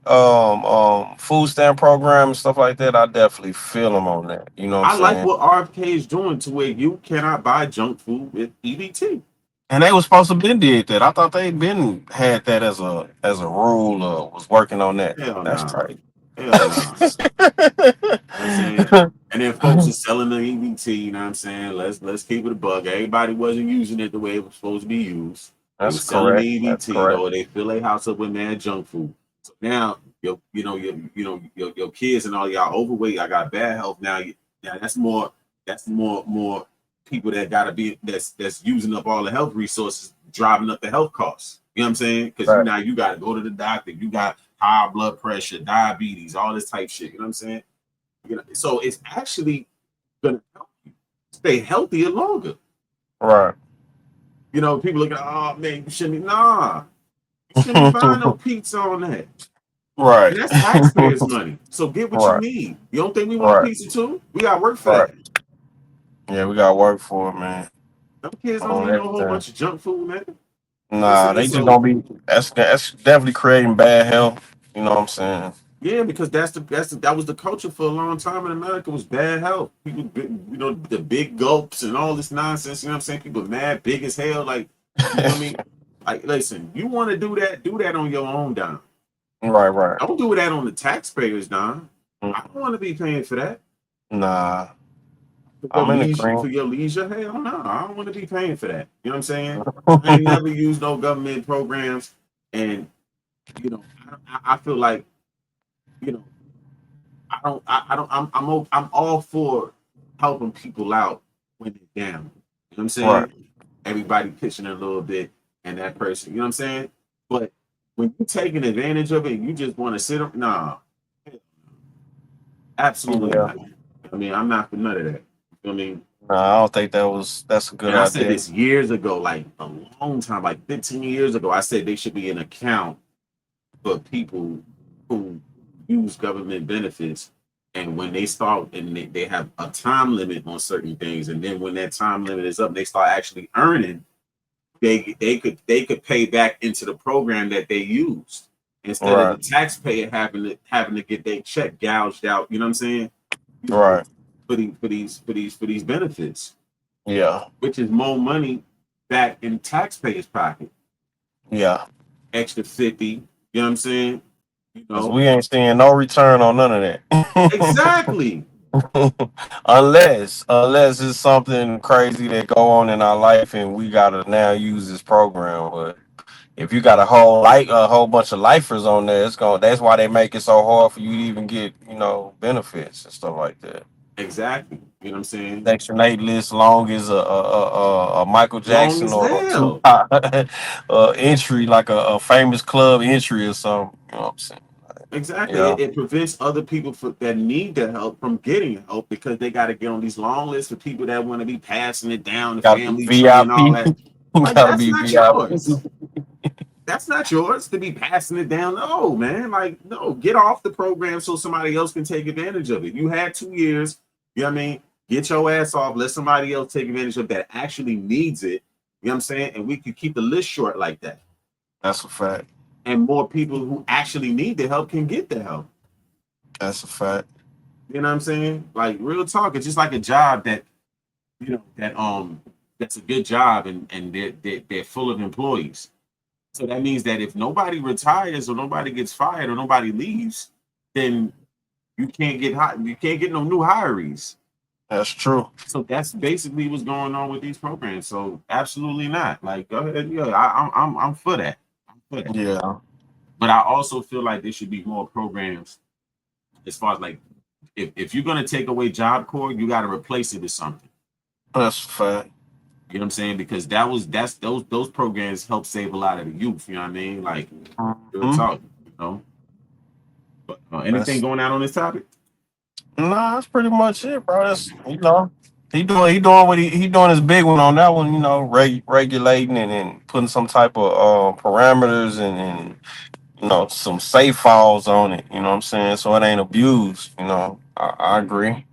food stamp program and stuff like that, I definitely feel them on that. You know what I'm I like saying? what RFK is doing to where you cannot buy junk food with EBT. And they was supposed to been did that. I thought they been had that as a rule or was working on that. Hell That's no. crazy. Hell no. You know what I'm saying? And then folks are selling the EBT, you know what I'm saying? Let's keep it a bug. Everybody wasn't using it the way it was supposed to be used. They were That's selling the correct. That's EBT correct. though, they fill their house up with mad junk food. So now your kids and all y'all overweight, I got bad health now. Now that's more people that gotta be that's using up all the health resources, driving up the health costs. You know what I'm saying? Because Right. now you gotta go to the doctor, you got high blood pressure, diabetes, all this type shit. You know what I'm saying? So it's actually gonna help you stay healthier longer. Right. People look at, oh man, you shouldn't be you shouldn't be buying no pizza on that. Right. And that's taxpayers' money. So get what you Right. need. You don't think we want Right. pizza too? We gotta work for Right. that. Yeah, we got work for it, man. Them kids don't On need no whole everything. bunch of junk food, man. Nah, they just gonna be. That's definitely creating bad health. You know what I'm saying? Yeah, because that was the culture for a long time in America was bad health. People, the big gulps and all this nonsense. You know what I'm saying? People mad, big as hell. Like, you feel me? Like, listen, you want to do that on your own dime. Right. Right. Don't do that on the taxpayers dime. I Mm, don't want to be paying for that. Nah, I'm in the For green. your leisure. Hell no, I don't want to be paying for that. You know what I'm saying? I ain't never used no government programs, and I feel like you know I don't I'm all for helping people out when they're down. You know what I'm Right. saying? Everybody pitching a little bit, and that person. You know what I'm saying? But when you're taking advantage of it, and you just want to sit up. Nah, Absolutely Yeah. not. I mean, I'm not for none of that. I mean, No, I don't think that's a good and I said idea. this years ago, like a long time, like 15 years ago. I said they should be an account for people who use government benefits. And when they start and they have a time limit on certain things, and then when that time limit is up, they start actually earning, they could pay back into the program that they used instead of Right. the taxpayer having to get their check gouged out. You know what I'm saying? Right. For these benefits, Yeah. which is more money back in taxpayers' pocket. Yeah. Extra 50. You know what I'm saying? You 'Cause know we ain't seeing no return on none of that. exactly. unless it's something crazy that go on in our life and we gotta now use this program. But if you got a whole bunch of lifers on there, that's why they make it so hard for you to even get, benefits and stuff like that. Exactly. You know what I'm saying? Section 8 list long as a Michael Long Jackson as or a hell. Tupac entry, like a famous club entry or something. You know what I'm saying? Exactly. Yeah. It prevents other people that need the help from getting help because they got to get on these long lists of people that want to be passing it down the Gotta be family tree and all VIP. that. Like, Gotta that's be not VIP. yours. That's not yours to be passing it down. No, man. Like, no, get off the program so somebody else can take advantage of it. You had 2 years. You know what I mean? Get your ass off. Let somebody else take advantage of that actually needs it. You know what I'm saying? And we could keep the list short like that. That's a fact. And more people who actually need the help can get the help. That's a fact. You know what I'm saying? Like real talk. It's just like a job that that's a good job and they're full of employees. So that means that if nobody retires or nobody gets fired or nobody leaves, then you can't get no new hirees. That's true. So that's basically what's going on with these programs. So absolutely not. Like go ahead, yeah, I'm for that. I'm for that. Yeah. But I also feel like there should be more programs as far as like if you're gonna take away Job Corps, you gotta replace it with something. That's a fact. You know what I'm saying? Because those programs help save a lot of the youth, you know what I mean? Like real Mhm. talk, But anything going out on this topic? Nah, that's pretty much it, bro. That's he doing what he doing his big one on that one, regulating and putting some type of parameters and some safe falls on it, you know what I'm saying? So it ain't abused, I agree.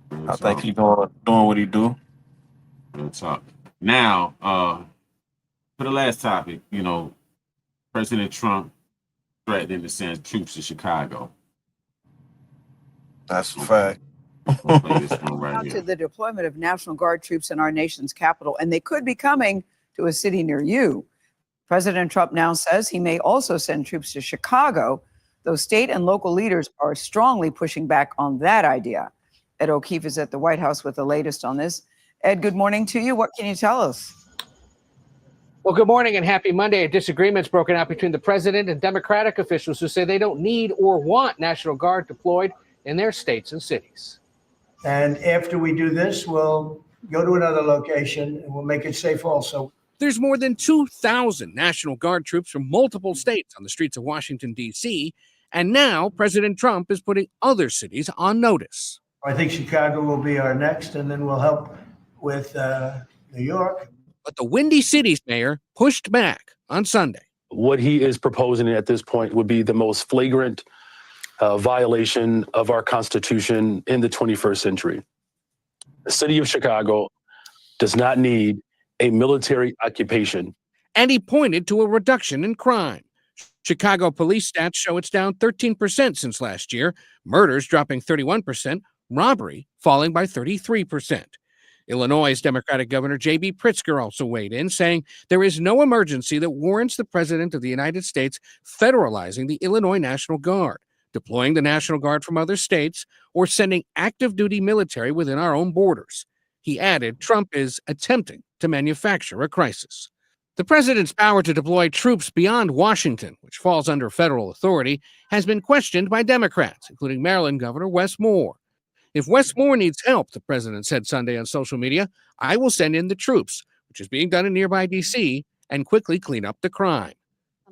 Real I think talk. he doing what he do. Real talk. Now, for the last topic, President Trump threatening to send troops to Chicago. That's a fact. We'll play this one right Now to here. the deployment of National Guard troops in our nation's capital, and they could be coming to a city near you. President Trump now says he may also send troops to Chicago, though state and local leaders are strongly pushing back on that idea. Ed O'Keefe is at the White House with the latest on this. Ed, good morning to you. What can you tell us? Well, good morning and happy Monday. A disagreement's broken out between the president and Democratic officials who say they don't need or want National Guard deployed in their states and cities. And after we do this, we'll go to another location and we'll make it safe also. There's more than 2,000 National Guard troops from multiple states on the streets of Washington, D.C., and now President Trump is putting other cities on notice. I think Chicago will be our next, and then we'll help with New York. But the Windy City's mayor pushed back on Sunday. What he is proposing at this point would be the most flagrant violation of our Constitution in the 21st century. The city of Chicago does not need a military occupation. And he pointed to a reduction in crime. Chicago police stats show it's down 13% since last year, murders dropping 31%, robbery falling by 33%. Illinois' Democratic Governor J.B. Pritzker also weighed in, saying there is no emergency that warrants the President of the United States federalizing the Illinois National Guard, deploying the National Guard from other states, or sending active duty military within our own borders. He added Trump is attempting to manufacture a crisis. The president's power to deploy troops beyond Washington, which falls under federal authority, has been questioned by Democrats, including Maryland Governor Wes Moore. If Wes Moore needs help, the president said Sunday on social media, I will send in the troops, which is being done in nearby D.C., and quickly clean up the crime.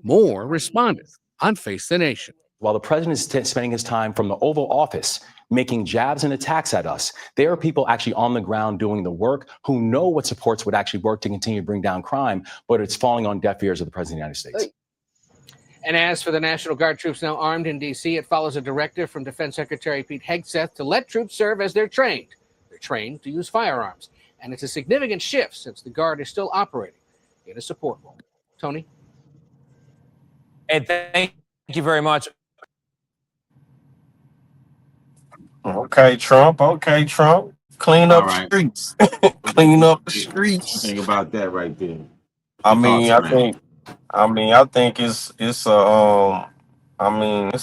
Moore responded on Face the Nation. While the president is spending his time from the Oval Office making jabs and attacks at us. There are people actually on the ground doing the work who know what supports would actually work to continue to bring down crime, but it's falling on deaf ears of the President of the United States. And as for the National Guard troops now armed in D.C., it follows a directive from Defense Secretary Pete Hegseth to let troops serve as they're trained. They're trained to use firearms. And it's a significant shift since the Guard is still operating in a support role. Tony? And thank you very much. Okay, Trump. Clean up All the right. streets. Clean up the What you streets. think about that right there? I Your mean, thoughts, I man? think it's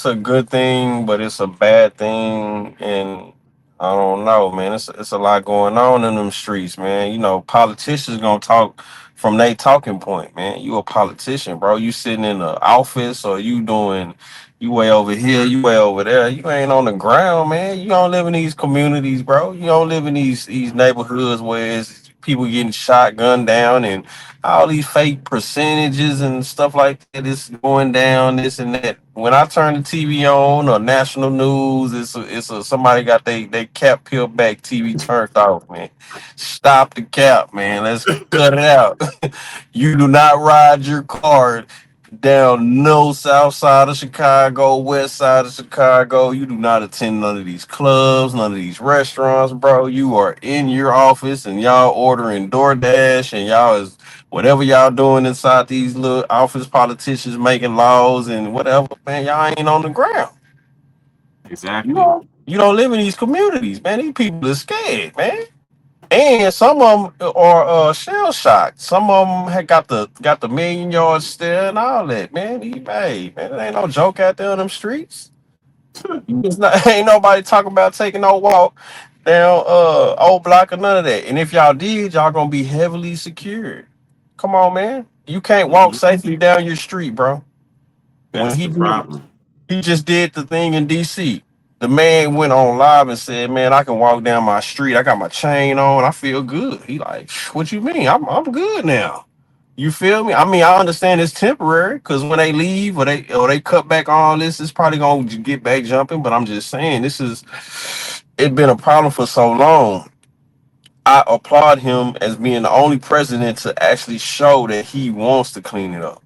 a good thing, but it's a bad thing, and I don't know, man. It's a lot going on in them streets, man. You know, politicians gonna talk from their talking point, man. You a politician, bro. You sitting in the office, or you way over here, you way over there. You ain't on the ground, man. You don't live in these communities, bro. You don't live in these neighborhoods where it's people getting shot, gunned down, and all these fake percentages and stuff like that is going down, this and that. When I turn the TV on or national news, somebody got they cap peeled back, TV turned off, man. Stop the cap, man. Let's cut it out. You do not ride your car down no south side of Chicago, west side of Chicago. You do not attend none of these clubs, none of these restaurants, bro. You are in your office and y'all ordering DoorDash and y'all is whatever y'all doing inside these little office politicians making laws and whatever, man. Y'all ain't on the ground. Exactly. You don't live in these communities, man. These people are scared, man. And some of them are shell shocked. Some of them had got the million yard stare and all that, man. Hey, man, it ain't no joke out there on them streets. Ain't nobody talking about taking no walk down old block or none of that. And if y'all did, y'all gonna be heavily secured. Come on, man. You can't walk safely down your street, bro. That's the problem. He just did the thing in DC. The man went on live and said, "Man, I can walk down my street. I got my chain on. I feel good." He like, "What you mean? I'm good now." You feel me? I mean, I understand it's temporary because when they leave or they cut back on this, it's probably gonna get back jumping. But I'm just saying, it's been a problem for so long. I applaud him as being the only president to actually show that he wants to clean it up.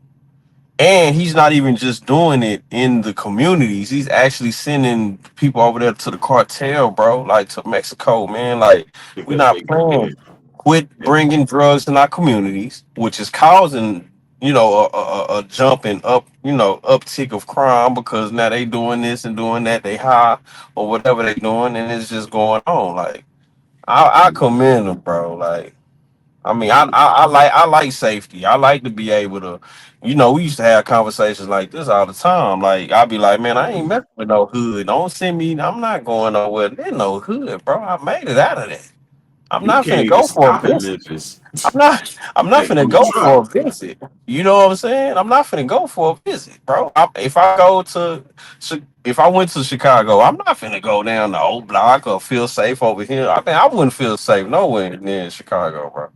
And he's not even just doing it in the communities. He's actually sending people over there to the cartel, bro, like to Mexico, man. Like, we're not playing. Quit bringing drugs in our communities, which is causing, a jump and uptick of crime because now they doing this and doing that. They high or whatever they doing, and it's just going on. Like, I commend them, bro. Like, I mean, I like safety. I like to be able to, we used to have conversations like this all the time. Like, I'd be like, man, I ain't messing with no hood. Don't send me. I'm not going nowhere. There's no hood, bro. I made it out of that. I'm not finna go for a visit. I'm not finna go for a visit. You know what I'm saying? I'm not finna go for a visit, bro. If I went to Chicago, I'm not finna go down the old block or feel safe over here. I mean, I wouldn't feel safe nowhere near Chicago, bro.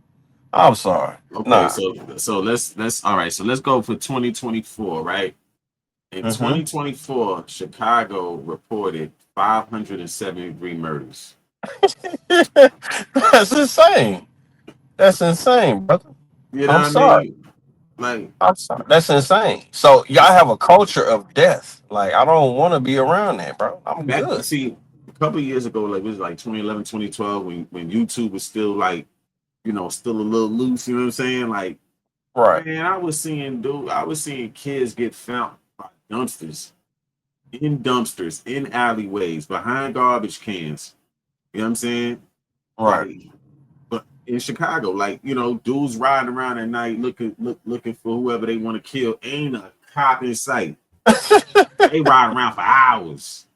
I'm sorry. Okay, Nah. so let's all right. So let's go for 2024, right? In 2024, Chicago reported 573 murders. That's insane. That's insane, brother. You know I'm what sorry. I mean? Like, I'm sorry. That's insane. So y'all have a culture of death. Like, I don't want to be around that, bro. I'm good. See, a couple of years ago, like it was like 2011, 2012, when YouTube was still like, still a little loose. You know what I'm saying? Like, right. Man, I was seeing kids get found by dumpsters, in alleyways, behind garbage cans. You know what I'm saying? Right. Like, but in Chicago, like, dudes riding around at night looking for whoever they want to kill. Ain't a cop in sight. They ride around for hours.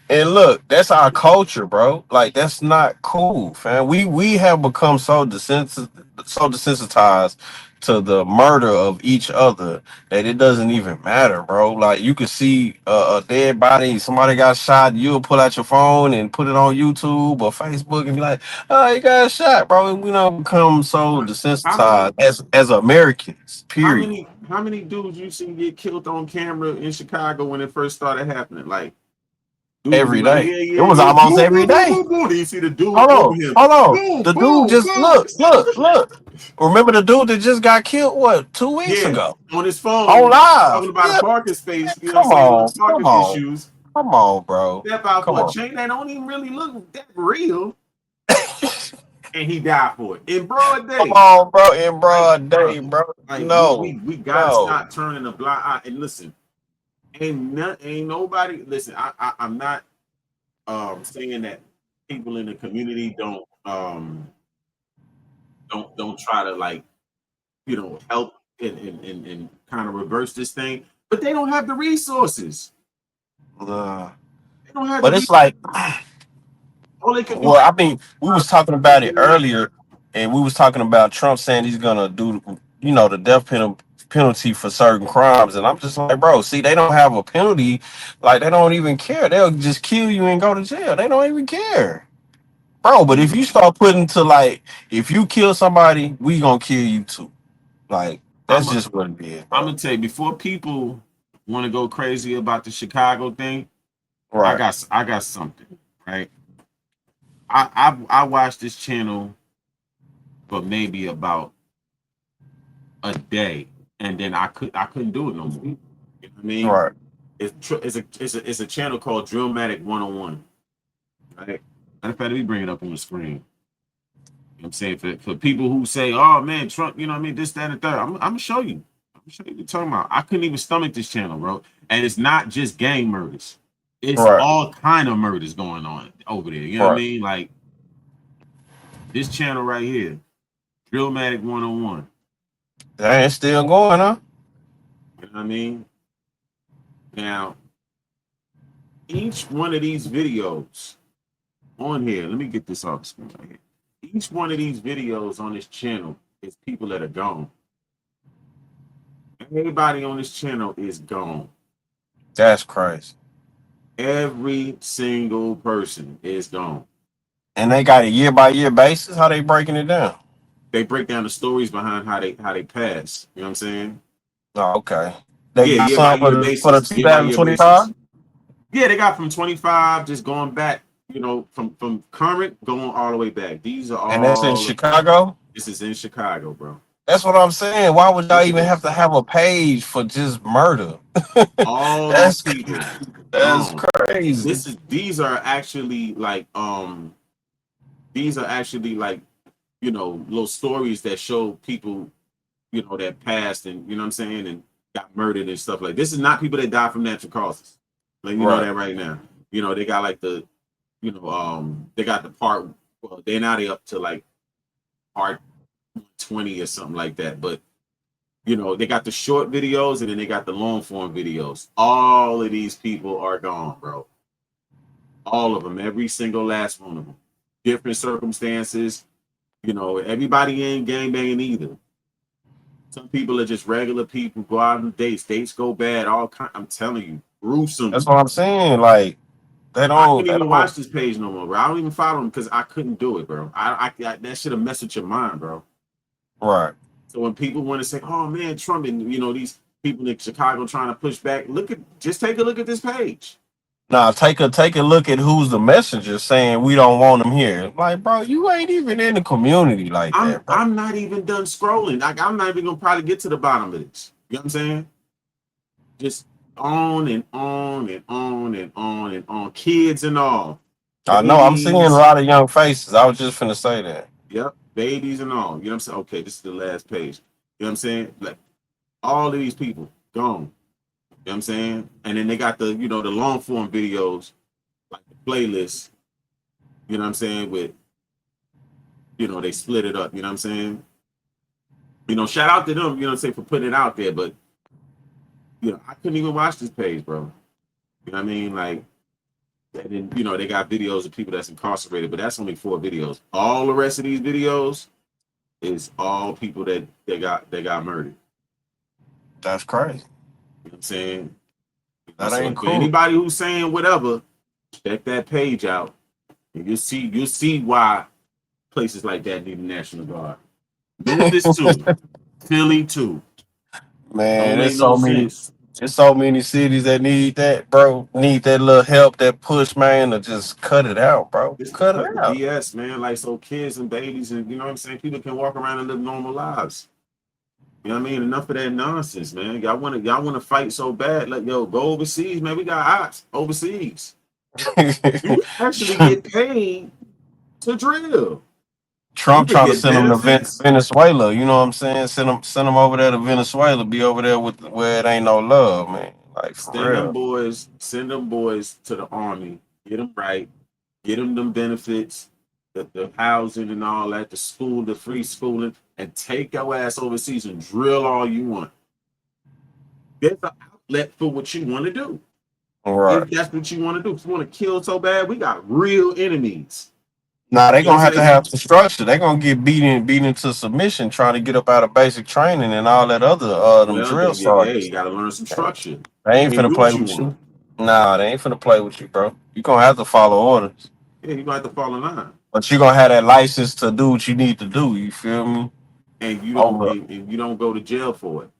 And look, that's our culture, bro. Like, that's not cool, fam. We have become so desensitized to the murder of each other that it doesn't even matter, bro. Like, you could see a dead body, somebody got shot, you'll pull out your phone and put it on YouTube or Facebook and be like, "Oh, you got shot, bro." We don't become so desensitized as Americans. Period. How many dudes you seen get killed on camera in Chicago when it first started happening? Like, Dude every was like, day. yeah, It yeah, was yeah. almost Boom, every boom, boom, day. boom, boom. Then you see the dude Hold over on, him. hold on. Boom, The boom, dude just boom. look. Remember the dude that just got killed? What, 2 weeks Yeah, ago? on his On phone, live. talking about a Yeah. parking space. You know what I'm Come saying? On on, parking issues. come on, bro. Step out Come for a on. chain that don't even really look that real, and he died for it in broad Come day. on, bro. In broad Like, day, bro. Like No, we gotta no. stop turning a blind eye. And listen, ain't nobody. Listen, I'm not saying that people in the community don't try to, like, help and kind of reverse this thing, but they don't have the resources. They don't have the But it's like, all they can do. well, I mean, we was talking about it earlier, and we was talking about Trump saying he's gonna do, the death penalty for certain crimes, and I'm just like, bro, see, they don't have a penalty, like they don't even care. They'll just kill you and go to jail. They don't even care, bro. But if you start putting to, like, if you kill somebody, we gonna kill you too. Like, that's just what it is, I'm bro. gonna tell you, before people want to go crazy about the Chicago thing, Right. I got something, right? I watched this channel for maybe about a day, and then I couldn't do it no more. You know what I mean? Right. It's a channel called Drillmatic 101. Right? Matter of fact, let me bring it up on the screen. You know what I'm saying? For people who say, oh man, Trump, you know what I mean, this, that, and the third, I'm gonna show you. I'm gonna show you what you're talking about. I couldn't even stomach this channel, bro. And it's not just gang murders. It's Right. all kind of murders going on over there. You know what I mean? Like this channel right here, Drillmatic 101. That ain't still going, huh? You know what I mean? Now, each one of these videos on here, let me get this off the screen right here. Each one of these videos on this channel is people that are gone. Everybody on this channel is gone. That's crazy. Every single person is gone. And they got a year by year basis. How they breaking it down? They break down the stories behind how they pass. You know what I'm saying? Oh, okay. They Yeah, got year by some for year the basis. Year by year 2025. basis. Yeah, they got from 25 just going back. From current going all the way back. These are all. And that's in Chicago. This is in Chicago, bro. That's what I'm saying. Why would y'all even have to have a page for just murder? All That's these people. That's crazy. These are actually like little stories that show people, that passed and you know what I'm saying, and got murdered and stuff like this. Is not people that died from natural causes. Like you know that right now. They got like the they got the part, well, they up to like part 20 or something like that. But they got the short videos and then they got the long form videos. All of these people are gone, bro. All of them, every single last one of them. Different circumstances. Everybody ain't gangbanging either. Some people are just regular people, go out on dates. Dates go bad. I'm telling you, gruesome. That's what I'm saying. Like, they don't. I couldn't even watch this page no more, bro. I don't even follow them because I couldn't do it, bro. I that should have messed with your mind, bro. Right. So when people want to say, "Oh man, Trump," and these people in Chicago trying to push back, just take a look at this page. Nah, take a look at who's the messenger saying we don't want them here. Like, bro, you ain't even in the community like that, bro. I'm not even done scrolling. Like, I'm not even gonna probably get to the bottom of this. You know what I'm saying? Just on and on and on and on and on. Kids and all. I know. I'm seeing a lot of young faces. I was just finna say that. Yep, babies and all. You know what I'm saying? Okay, this is the last page. You know what I'm saying? Like, all of these people gone. You know what I'm saying? And then they got the, the long form videos, like the playlist, you know what I'm saying, with, they split it up, you know what I'm saying? Shout out to them, you know what I'm saying, for putting it out there, but, I couldn't even watch this page, bro. You know what I mean? Like, and then, they got videos of people that's incarcerated, but that's only 4 videos. All the rest of these videos is all people that got murdered. That's crazy. You know what I'm saying? That So ain't for cool. anybody who's saying whatever, check that page out, and you'll see why places like that need a National Guard. Memphis too, Philly too. Man, Don't there's make so no many. sense. There's so many cities that need that, bro. Need that little help, that push, man, to just cut it out, bro. Just Cut cut it the out. BS, man. Like so kids and babies and you know what I'm saying, people can walk around and live normal lives. You know what I mean? Enough of that nonsense, man. Y'all wanna fight so bad. Like, yo, go overseas, man. We got ops overseas. You actually get paid to drill. You Trump could trying to get send them to benefits. Venezuela. You know what I'm saying? Send them over there to Venezuela. Be over there with where it ain't no love, man. Like for real. Send them boys to the army. Get them right. Get them benefits, the housing and all that, the school, the free schooling, and take your ass overseas and drill all you want. There's an outlet for what you want to do. Right. If that's what you want to do. If you want to kill so bad, we got real enemies. Nah, they You know gonna what have I'm to saying? have some structure. They gonna get beaten into submission, trying to get up out of basic training and all that other them Well, drill you sergeants. got to learn some structure. They ain't Can't finna do play what you with want. you. Nah, they ain't finna play with you, bro. You gonna have to follow orders, Yeah, you got to fall in line. but you gonna have that license to do what you need to do. You feel me? And Over, you don't go to jail for it.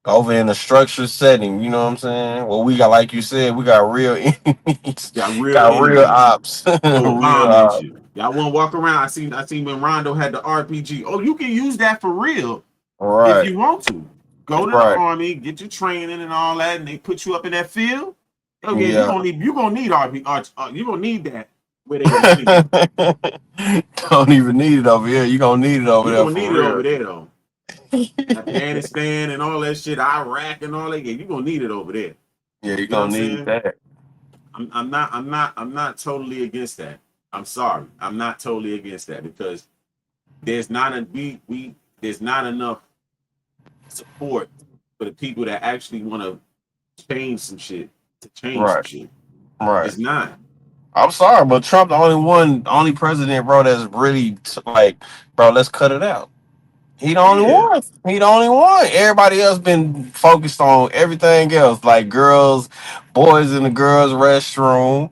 over in a structured setting. You know what I'm saying? Well, we got, like you said, we got real enemies, Got real got real enemies. ops, Throw a real bomb at ops. you. Y'all want to walk around? I seen when Rondo had the RPG. Oh, you can use that for real if Right, you want to. Go to the right. army, get your training and all that, and they put you up in that field. Oh yeah, Yeah. you gonna need RP. You gonna need that where they in the field. Don't even need it over here. You gonna need it over You there gonna need for it over real. there though. Afghanistan and all that shit, Iraq and all that. Yeah, you gonna need it over there. Yeah, you You know what I'm gonna need saying? that. I'm not totally against that. I'm sorry. I'm not totally against that because there's not there's not enough support for the people that actually want to change some shit to change some Right, shit. right. It's not. I'm sorry, but Trump the only president, bro, that's really like, bro, let's cut it out. He the only Yeah. one. He the only one. Everybody else been focused on everything else, like girls, boys in the girls' restroom.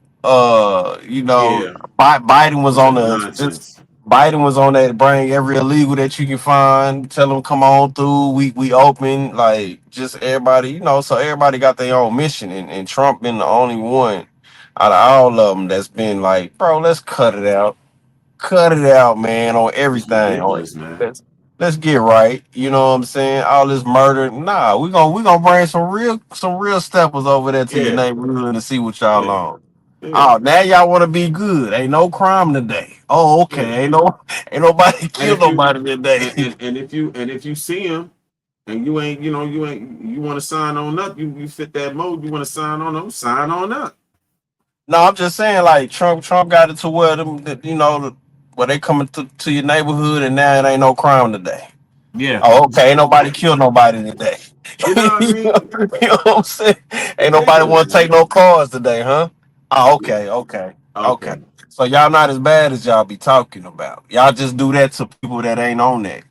You know, Yeah. Biden was Bunch on of the just nonsense. Biden was on that bring every illegal that you can find. Tell them come on through. We open. Like just everybody, you know. So everybody got their own mission, and Trump been the only one out of all of them that's been like, bro, let's cut it out. Cut it out, man, on It's everything. ridiculous, man. Let's get right. You know what I'm saying? All this murder. Nah, we gonna bring some real steppers over there to your Yeah. neighborhood and see what y'all Yeah. on. Yeah. Oh, now y'all want to be good. Ain't no crime today. Oh, Yeah. okay. Ain't nobody And killed if you nobody today. and if you see him and you want to sign on up, you fit that mode, you want to sign on up, sign on up. No, I'm just saying, like Trump got it to where where they coming to your neighborhood and now it ain't no crime today. Yeah. Oh, okay. Ain't nobody killed nobody today. You know what I You know mean? what I'm saying? Ain't nobody Ridiculous, want to take man. no cars today, huh? Oh, okay. Okay. So y'all not as bad as y'all be talking about. Y'all just do that to people that ain't on that.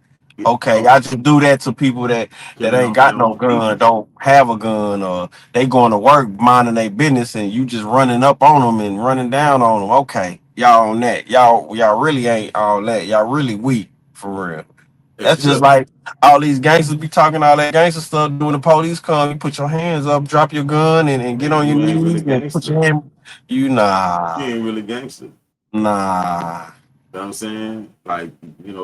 Okay, Oh, y'all just do that to people that killing ain't off their got no own gun, people. don't have a gun, or they going to work minding their business, and you just running up on them and running down on them. Okay, y'all on that. Y'all really ain't all that. Y'all really weak for real. That's just Look, like all these gangsters be talking all that gangster stuff. When the police come, you put your hands up, drop your gun, and get man, on your you ain't really knees and put gangster. your hand. You You nah, ain't really gangster. nah. You know what I'm saying? Like,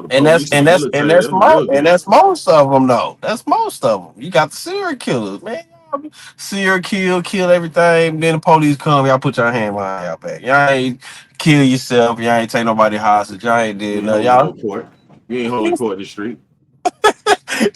the And that's police and and the that's and military, that's they're the mo real and that's gangsters. most of them though. That's most of them. You got the serial killers, man. Y'all serial kill everything. Then the police come, y'all put your hand behind y'all back. Y'all ain't kill yourself. Y'all ain't take nobody hostage. Y'all ain't You did ain't nothing. holding no Y'all court. You ain't holding court in the street.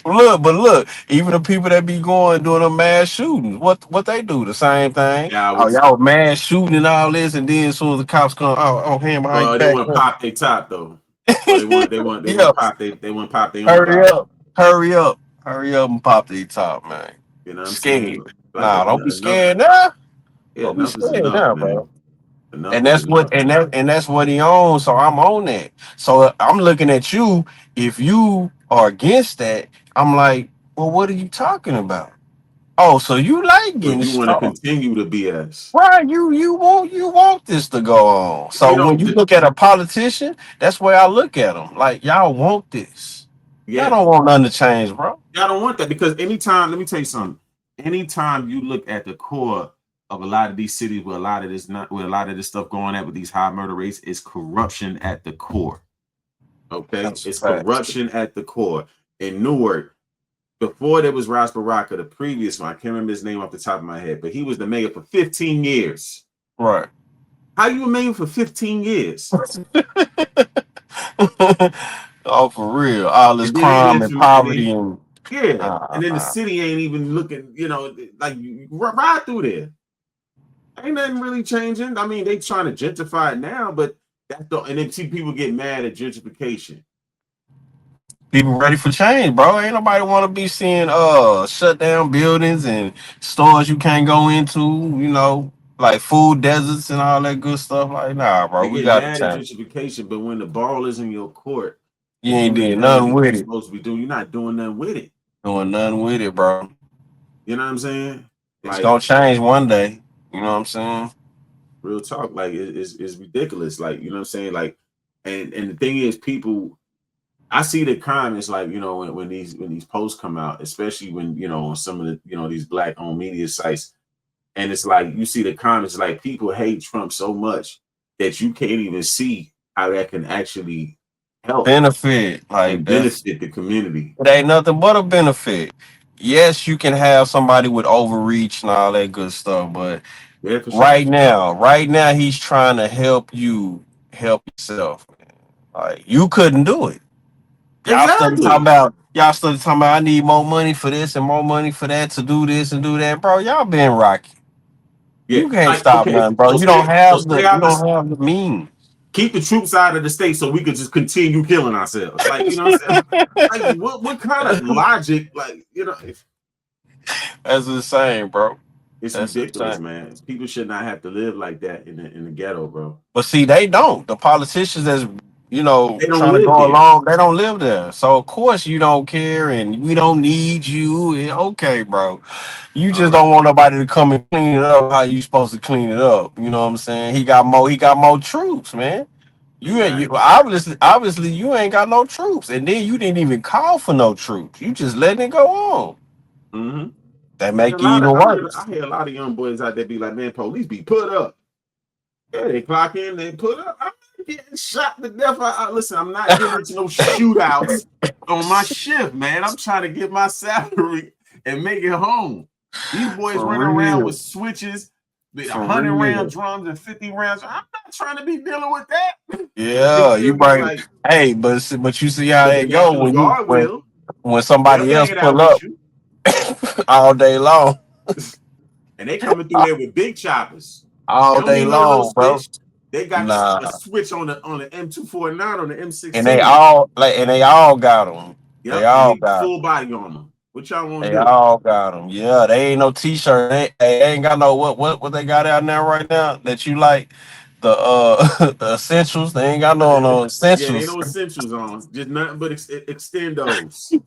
look. Even the people that be going doing a mass shootings, what they do? The same thing. Oh, Cowards. y'all mass shooting and all this, and then as soon as the cops come, hand behind your They back. want to pop their top though. Or they want Yeah, to pop their own hurry top. up, hurry up, hurry up and pop the top, man. You know what I'm saying? Scared. Like Nah, don't be enough. scared now. Yeah, Don't be enough is scared enough, now, man. bro. Enough And is that's what enough, man. and that's what he owns. So I'm on that. So I'm looking at you. If you are against that, I'm like, well, what are you talking about? Oh, so you like So getting you want to shot. continue the BS? Right, you want this to go on. We So when don't. you look at a politician, that's where I look at them. Like y'all want this. Y'all Yeah, don't want nothing to change, bro. I don't want that because anytime. Let me tell you something. anytime you look at the core of a lot of these cities where a lot of this stuff going at with these high murder rates, is corruption at the core. Okay, That's it's facts. corruption at the core. In Newark, before there was Ras Baraka, the previous one, I can't remember his name off the top of my head, but he was the mayor for 15 years. Right. How you a mayor for 15 years? Oh, for real. All this And then crime this- and poverty and yeah, and then the city ain't even looking, like you ride through there. Ain't nothing really changing. I mean, they trying to gentrify it now, but and then see people get mad at gentrification. people ready for change, bro. Ain't nobody want to be seeing shut down buildings and stores you can't go into, like food deserts and all that good stuff. Like, nah, bro, They we get got to mad at change. gentrification, but when the ball is in your court, You ain't doing did the nothing things with you're it. supposed to be doing. You're not doing nothing with it. Doing nothing with it, bro. You know what I'm saying? It's gonna change one day. You know what I'm saying? Real talk, like it's ridiculous. Like, you know what I'm saying? Like, and the thing is, people, I see the comments, like, when these posts come out, especially when, on some of the, these black owned media sites, and it's like you see the comments, like people hate Trump so much that you can't even see how that can actually help Benefit, like and benefit the community. it ain't nothing but a benefit. Yes, you can have somebody with overreach and all that good stuff, but Yeah, for sure. right now, he's trying to help you help yourself. Like, you couldn't do it. Y'all started talking about I need more money for this and more money for that to do this and do that, bro. Y'all been rocky. Yeah, You can't like, stop okay, nothing, bro. so You don't have stay out the means. keep the troops out of the state so we could just continue killing ourselves. Like, you know what I'm saying? Like, what kind of logic? Like, That's insane, bro. It's That's ridiculous, insane. man. People should not have to live like that in the ghetto, bro. But see, they don't. The politicians that's They don't trying to live go there. along, they don't live there. So of course you don't care and we don't need you. Okay, bro. You just don't want nobody to come and clean it up how you supposed to clean it up. You know what I'm saying? He got more troops, man. You obviously you ain't got no troops. And then you didn't even call for no troops. You just letting it go on. Mm-hmm. That make you even worse. I hear a lot of young boys out there be like, man, police be put up. Yeah, they clock in, they put up. I'm not getting shot to death. Listen, I'm not getting into no shootouts on my shift, man. I'm trying to get my salary and make it home. These boys running around with switches, 100 round drums and 50 rounds. I'm not trying to be dealing with that. Yeah, you bring. Hey, but you see how it go when somebody else pull up all day long. And they coming through there with big choppers all day long, bro. They got a switch on the M249 on the M16, and they all got them. Yep, they all got full body armor. What y'all want to do? They all got them. Yeah, they ain't no t-shirt. They ain't got no what they got out now right now that you like. The essentials. They ain't got no essentials. Yeah, ain't no essentials on. Just nothing but extendos.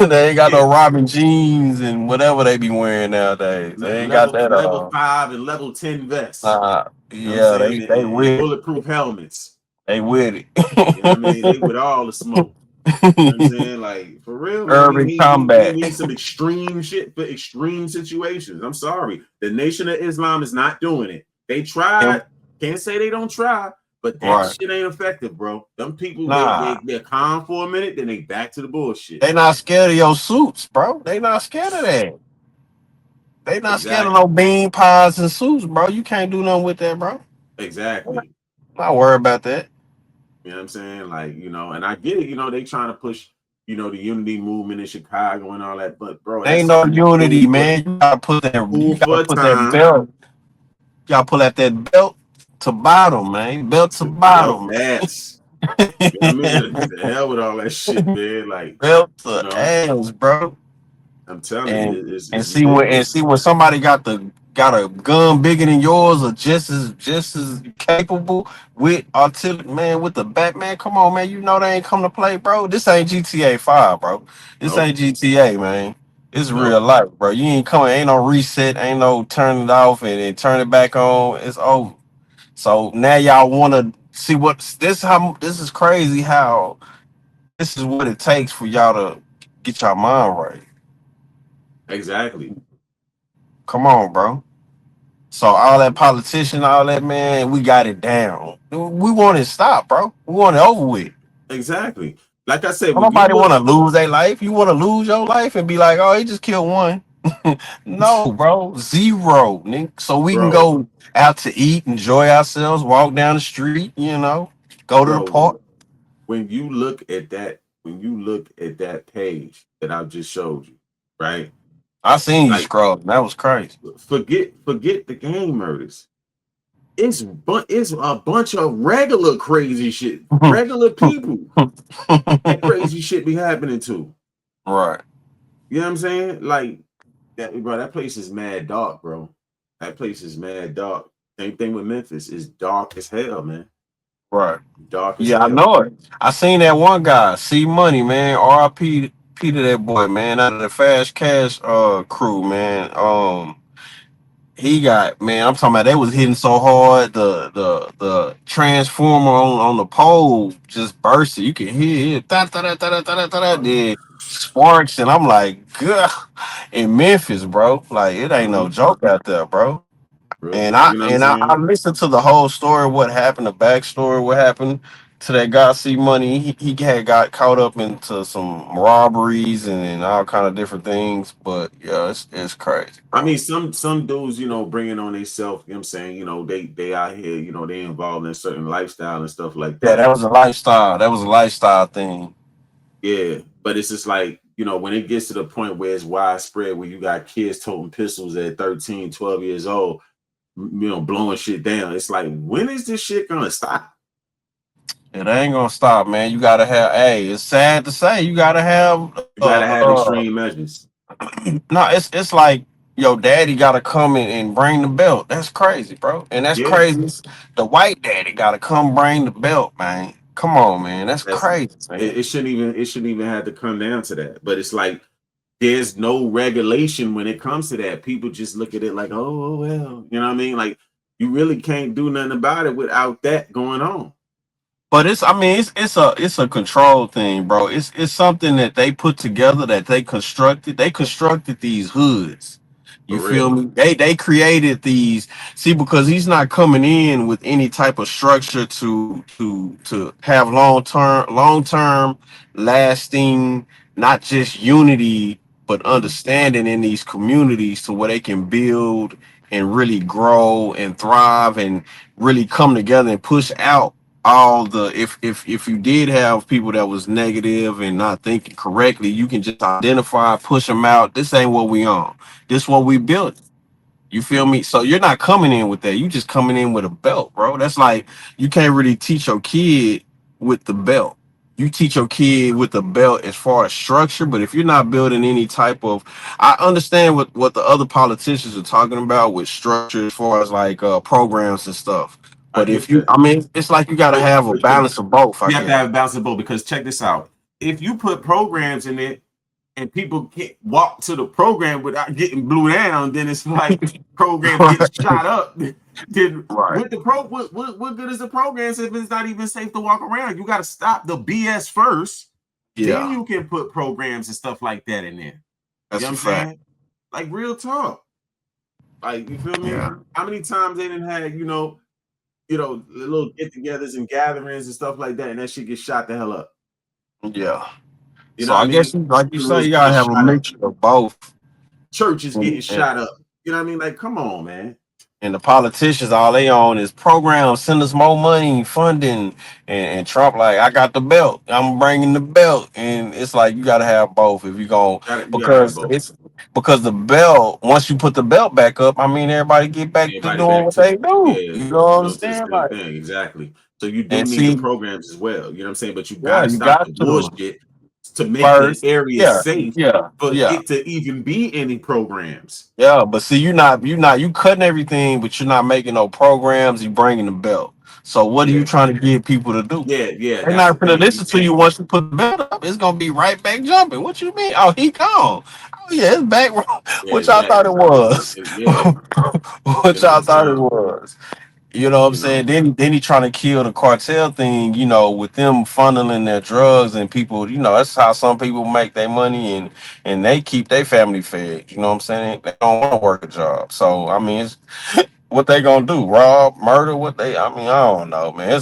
They ain't got no Robin jeans and whatever they be wearing nowadays. They ain't got that level 5 and level 10 vests. Yeah, they with bulletproof helmets. They with it. You know what I mean? They with all the smoke. You know what I'm saying? Like, for real, man, urban combat. We need some extreme shit for extreme situations. I'm sorry. The Nation of Islam is not doing it. They tried. Can't say they don't try, but that shit ain't effective, bro. Them people, they're calm for a minute, then they back to the bullshit. They not scared of your suits, bro. They not scared of that. They not scared of no bean pies and suits, bro. You can't do nothing with that, bro. Exactly. Not worry about that. You know what I'm saying? Like, and I get it, they trying to push, the unity movement in Chicago and all that, but bro, ain't no unity, man. You gotta put that belt. You gotta pull out that belt to bottom, man. Belt to bottom. That's the hell with all that shit, man. Like, belt to ass, bro. I'm telling you, it's see when somebody got a gun bigger than yours or just as capable with artillery, man, with the Batman. Come on, man. You know they ain't come to play, bro. This ain't GTA 5, bro. This ain't GTA, man. It's real life, bro. You ain't coming, ain't no reset, ain't no turn it off and then turn it back on. It's over. So now y'all wanna see this is crazy how this is what it takes for y'all to get your mind right. Exactly. Come on, bro. So all that politician, all that, man, we got it down. We want it stopped, bro. We want it over with. Exactly. Like I said, Don't when you nobody look, want to lose their life. You want to lose your life and be like, oh, he just killed one. No, bro, zero, nigga. So we can bro, go out to eat, enjoy ourselves, walk down the street, go to the bro, park. when you look at that page that I just showed you, right? I seen you Like, scroll. That was crazy. forget the gang murders. It's a bunch of regular crazy shit, regular people. That crazy shit be happening to. Right. You know what I'm saying? Like that, bro. That place is mad dark, bro. That place is mad dark. Same thing with Memphis. It's dark as hell, man. Right. Dark as Yeah, I hell. know it. I seen that one guy, C Money, man. R.I.P. to that boy, man, out of the Fast Cash crew, man. He got, man, I'm talking about they was hitting so hard, the transformer on the pole just bursted. You can hear it. Then sparks, and I'm like, "Gah." In Memphis, bro. Like it ain't no joke out there, bro. Bro. And You know what I'm I saying? listened to the whole story, what happened, the backstory, what happened to that guy C Money. He had got caught up into some robberies and all kind of different things. But yeah, it's crazy. I mean, some dudes, bringing on themselves, you know what I'm saying, they out here, they involved in certain lifestyle and stuff like Yeah, that. that was a lifestyle. That was a lifestyle thing. Yeah, but it's just like, when it gets to the point where it's widespread, where you got kids toting pistols at 13, 12 years old, blowing shit down. It's like, when is this shit gonna stop? It ain't gonna stop, man. You gotta have. Hey, it's sad to say, you gotta have. You gotta have extreme measures. No, it's like your daddy gotta come in and bring the belt. That's crazy, bro. And that's Yeah, crazy. The white daddy gotta come bring the belt, man. Come on, man. That's crazy, man. it shouldn't even have to come down to that. But it's like there's no regulation when it comes to that. People just look at it like, oh well, you know what I mean? Like you really can't do nothing about it without that going on. But it's a control thing, bro. It's something that they put together, that they constructed. They constructed these hoods. You For feel real. me? They created these. See, because he's not coming in with any type of structure to have long term lasting, not just unity, but understanding in these communities to where they can build and really grow and thrive and really come together and push out all the if you did have people that was negative and not thinking correctly, you can just identify, push them out. This ain't what we on. This what we built. You feel me? So you're not coming in with that. You just coming in with a belt, bro. That's like you can't really teach your kid with the belt. You teach your kid with the belt as far as structure, but if you're not building any type of, I understand what the other politicians are talking about with structure as far as like programs and stuff. But if you, I mean, it's like you got to have a balance of both. You have to have a balance of both, because check this out. If you put programs in it and people can't walk to the program without getting blew down, then it's like program gets shot up. Then with the what good is the programs if it's not even safe to walk around? You got to stop the BS first. Yeah. Then you can put programs and stuff like that in there. That's you know a what I'm fact. saying? Like real talk. Like, you feel me? Yeah. How many times they didn't have, little get-togethers and gatherings and stuff like that, and that shit gets shot the hell up. Yeah. You So know what I guess, like you say, you gotta have a mixture of both. Churches getting shot up. You know what I mean? Like, come on, man. And the politicians, all they own is programs, send us more money, funding, and Trump like, I got the belt, I'm bringing the belt, and it's like you gotta have both if you go, because the belt, once you put the belt back up, I mean everybody get back to doing what they do. You know what I'm saying? Like, exactly. So you do and need the programs as well. You know what I'm saying? But you gotta you stop got the to. bullshit to make First, the area yeah, safe yeah, for yeah. it to even be any programs. Yeah, but see, you cutting everything, but you're not making no programs. You bringing the belt. So what are you trying to get people to do? Yeah. They're not gonna listen to you once you put the belt up. It's gonna be right back jumping. What you mean? Oh, he gone. Oh yeah, it's back. What y'all thought it was? Yeah. What y'all thought it was? You know what I'm saying? Then he trying to kill the cartel thing, you know, with them funneling their drugs and people, you know, that's how some people make their money and they keep their family fed. You know what I'm saying? They don't want to work a job. So I mean, it's what they gonna do? Rob, murder? I mean, I don't know, man.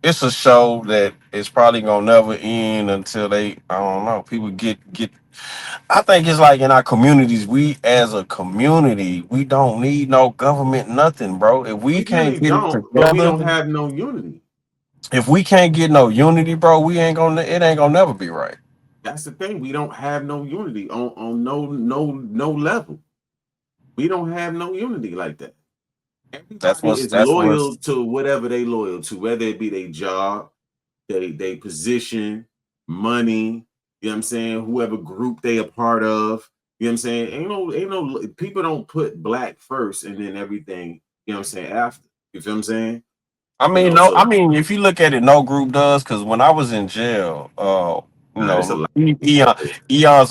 It's a show that is probably gonna never end until I don't know, people get. I think it's like in our communities, we as a community, we don't need no government, nothing, bro. If we We can't really get it don't, but we don't together, have no unity. if we can't get no unity, bro, it ain't gonna never be right. That's the thing. We don't have no unity on no level. We don't have no unity like that. Everybody is loyal to whatever they loyal to, whether it be their job, they position, money, you know what I'm saying, whoever group they a part of, you know what I'm saying? Ain't no people don't put black first and then everything, you know what I'm saying, after. You feel what I'm saying? I mean, I mean, if you look at it, no group does, because when I was in jail, eons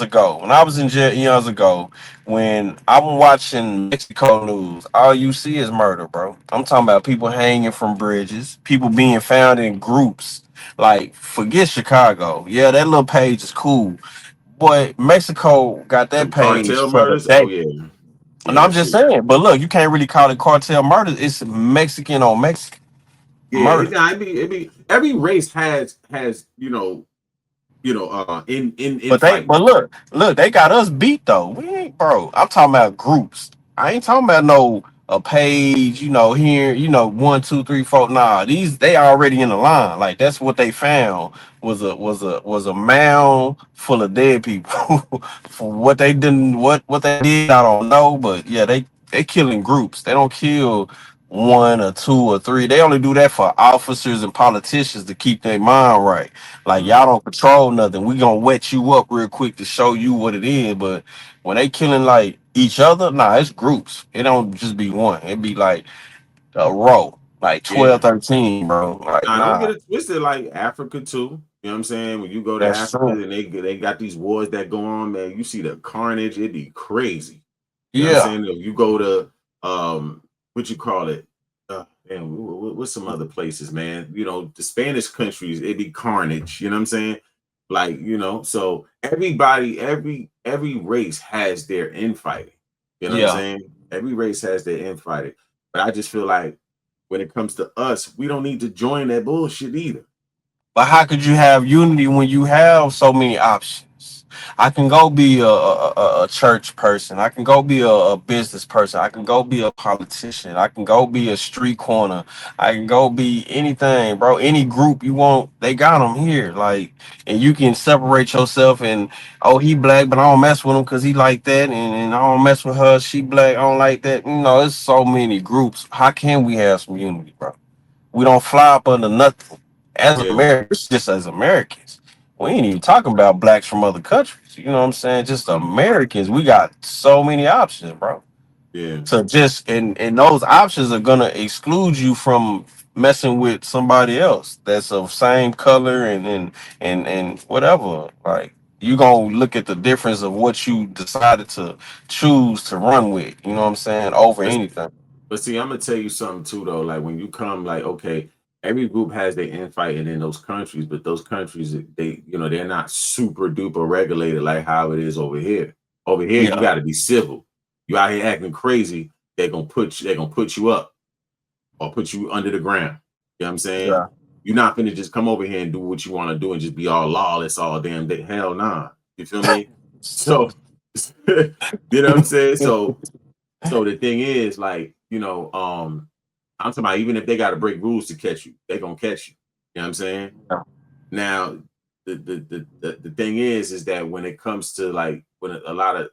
ago, when I was in jail eons ago, when I'm watching Mexico news, all you see is murder, bro. I'm talking about people hanging from bridges, people being found in groups. Like, forget Chicago. Yeah, that little page is cool. But Mexico got that page cartel for the murders. day. Oh yeah. And I'm just saying, but look, you can't really call it cartel murder. It's Mexican on Mexican. Yeah, it be every race has in but look, they got us beat though. We ain't, bro. I'm talking about groups. I ain't talking about no a page, here, 1, 2, 3, 4. Nah, they already in the line. Like that's what they found was a mound full of dead people. For what they didn't what they did, I don't know, but yeah, they killing groups. They don't kill 1 or 2 or 3. They only do that for officers and politicians to keep their mind right. Like y'all don't control nothing. We gonna wet you up real quick to show you what it is. But when they killing like each other, nah, it's groups. It don't just be one. It be like a row, like 12, 13, bro. Like don't get it twisted. Like Africa too. You know what I'm saying? When you go to That's Africa true. and they got these wars that go on, man, you see the carnage. It'd be crazy. You know Yeah. what I'm saying? If you go to what you call it? Man, what's some other places, man? The Spanish countries, it'd be carnage. You know what I'm saying? Like, so every race has their infighting. You know what I'm saying? Every race has their infighting. But I just feel like when it comes to us, we don't need to join that bullshit either. But how could you have unity when you have so many options? I can go be a church person. I can go be a business person. I can go be a politician. I can go be a street corner. I can go be anything, bro. Any group you want, they got them here. Like, and you can separate yourself and, oh, he black, but I don't mess with him because he like that. And I don't mess with her. She black. I don't like that. It's so many groups. How can we have some unity, bro? We don't fly up under nothing. As Americans, just as Americans, we ain't even talking about blacks from other countries. You know what I'm saying? Just Americans, we got so many options, bro. Yeah. So just and those options are gonna exclude you from messing with somebody else that's of same color and whatever. Like you gonna look at the difference of what you decided to choose to run with. You know what I'm saying? Over anything. But see, I'm gonna tell you something too, though. Like when you come, like, okay, every group has their infighting in those countries, but those countries, they're not super duper regulated like how it is over here. Over here, you got to be civil. You out here acting crazy, they're gonna put you up or put you under the ground. You know what I'm saying? Yeah. You're not gonna just come over here and do what you want to do and just be all lawless all damn day. Hell nah. You feel me? So, you know what I'm saying? So the thing is, like, I'm talking about even if they got to break rules to catch you, they're gonna catch you. You know what I'm saying? Yeah. Now, the thing is that when it comes to like when a lot of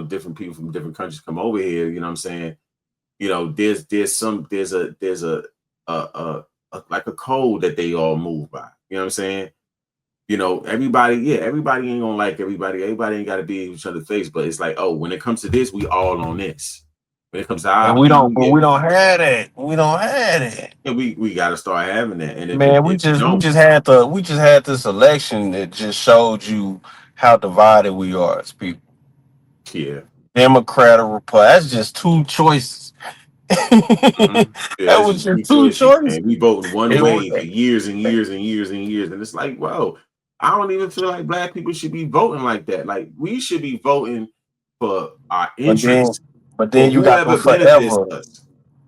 different people from different countries come over here, you know what I'm saying? There's a like a code that they all move by. You know what I'm saying? Everybody ain't gonna like everybody. Everybody ain't gotta be each other's face, but it's like, oh, when it comes to this, we all on this. When it comes to our we don't have that. We don't have that. Yeah, we gotta start having that. And Man, we just had this election that just showed you how divided we are as people. Yeah. Democrat or Republican. That's just two choices. Mhm. Yeah, That it's was just your two two choices, choices. and we voting one It was, way for years and years and years and years, and it's like, whoa, I don't even feel like black people should be voting like that. Like we should be voting for our but then, interests, but for then you got the whoever benefits forever. us.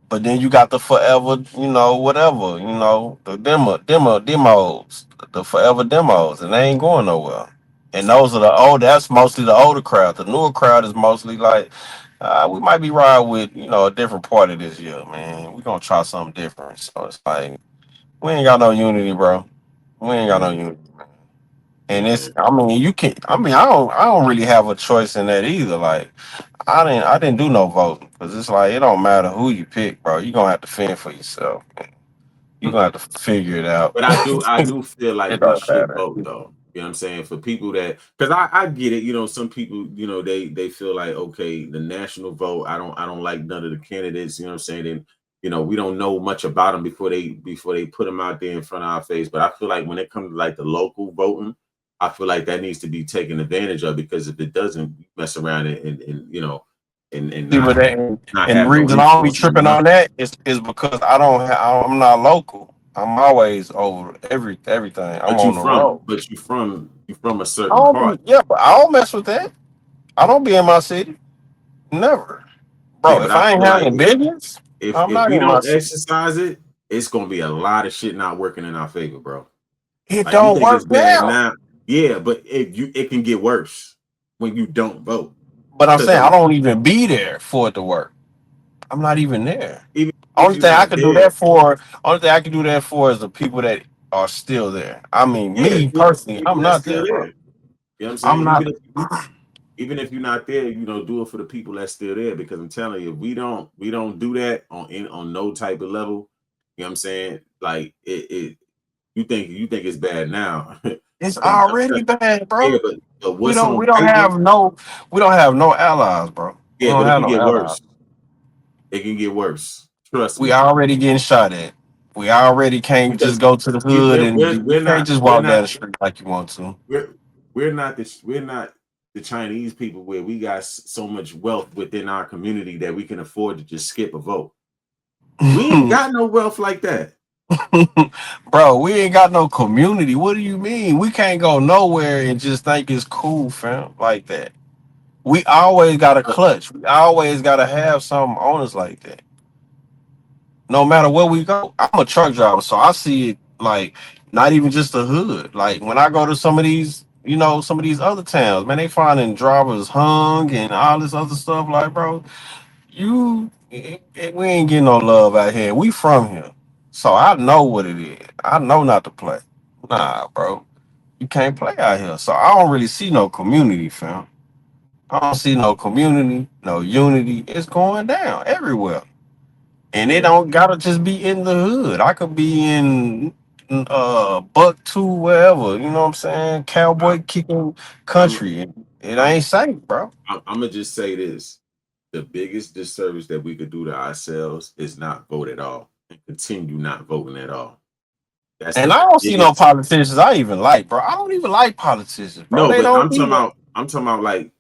But then you got the forever, whatever, the demos, the forever demos, and they ain't going nowhere. And those are the old. That's mostly the older crowd. The newer crowd is mostly like, we might be riding with, a different party this year, man. We gonna try something different. So it's like we ain't got no unity, bro. We ain't got no unity. And it's, I mean, you can, I mean, I don't really have a choice in that either. Like, I didn't do no voting because it's like it don't matter who you pick, bro. You gonna have to fend for yourself. You gonna have to figure it out. But I do feel like It we don't should matter. vote though. You know what I'm saying? For people that, because I get it, some people, they feel like, okay, the national vote, I don't like none of the candidates, you know what I'm saying? And we don't know much about them before they put them out there in front of our face. But I feel like when it comes to like the local voting, I feel like that needs to be taken advantage of, because if it doesn't, you mess around and See, but not and the have no reason I don't be influence on tripping on that is because I'm not local. I'm always over everything. I'm But on the road. you from a I certain don't part. be, yeah, but I don't mess with that. I don't be in my city. Never. Yeah, Bro, but if I I ain't feel like having business, I'm if not we in my don't city. exercise it, it's gonna be a lot of shit not working in our favor, bro. It Like you don't think it's work bad now. now, yeah, but it can get worse when you don't vote. But I'm Because saying I don't even be there for it to work. I'm not even there. even if Only you're thing I not could do there, that for, only thing I can do that for is the people that are still there. I mean, yeah, me do it for personally, people I'm that's not still there, there. bro. You know what I'm I'm saying? not. Even if you're not there, do it for the people that's still there. Because I'm telling you, if we don't do that on no type of level, you know what I'm saying? Like it you think it's bad now. It's I'm already telling bad, you, yeah, bro. but We what's don't. We on don't paper, have no. We don't have no allies, bro. We yeah, don't but it have can no get allies. worse. It can get worse. Trust We me. already getting shot at. We already can't just Because go to the hood and you we're can't not just walk down the street like you want to. we're not the Chinese people where we got so much wealth within our community that we can afford to just skip a vote. We ain't got no wealth like that. Bro, we ain't got no community. What do you mean? We can't go nowhere and just think it's cool, fam, like that. We always got a clutch. We always got to have something on us like that. No matter where we go. I'm a truck driver, so I see it like not even just the hood. Like when I go to some of these, some of these other towns, man, they finding drivers hung and all this other stuff. Like, bro, we ain't getting no love out here. We from here. So I know what it is. I know not to play. Nah, bro. You can't play out here. So I don't really see no community, fam. I don't see no community, no unity. It's going down everywhere. And it Yeah. don't gotta just be in the hood. I could be in Buck two, wherever, you know what I'm saying? I, Cowboy kicking I'm country. It I'm ain't safe, bro. I'm gonna just say this. The biggest disservice that we could do to ourselves is not vote at all and continue not voting at all. That's And the I don't see no biggest. politicians I even like, bro. I don't even like politicians, bro. No, They but don't even. I'm talking about like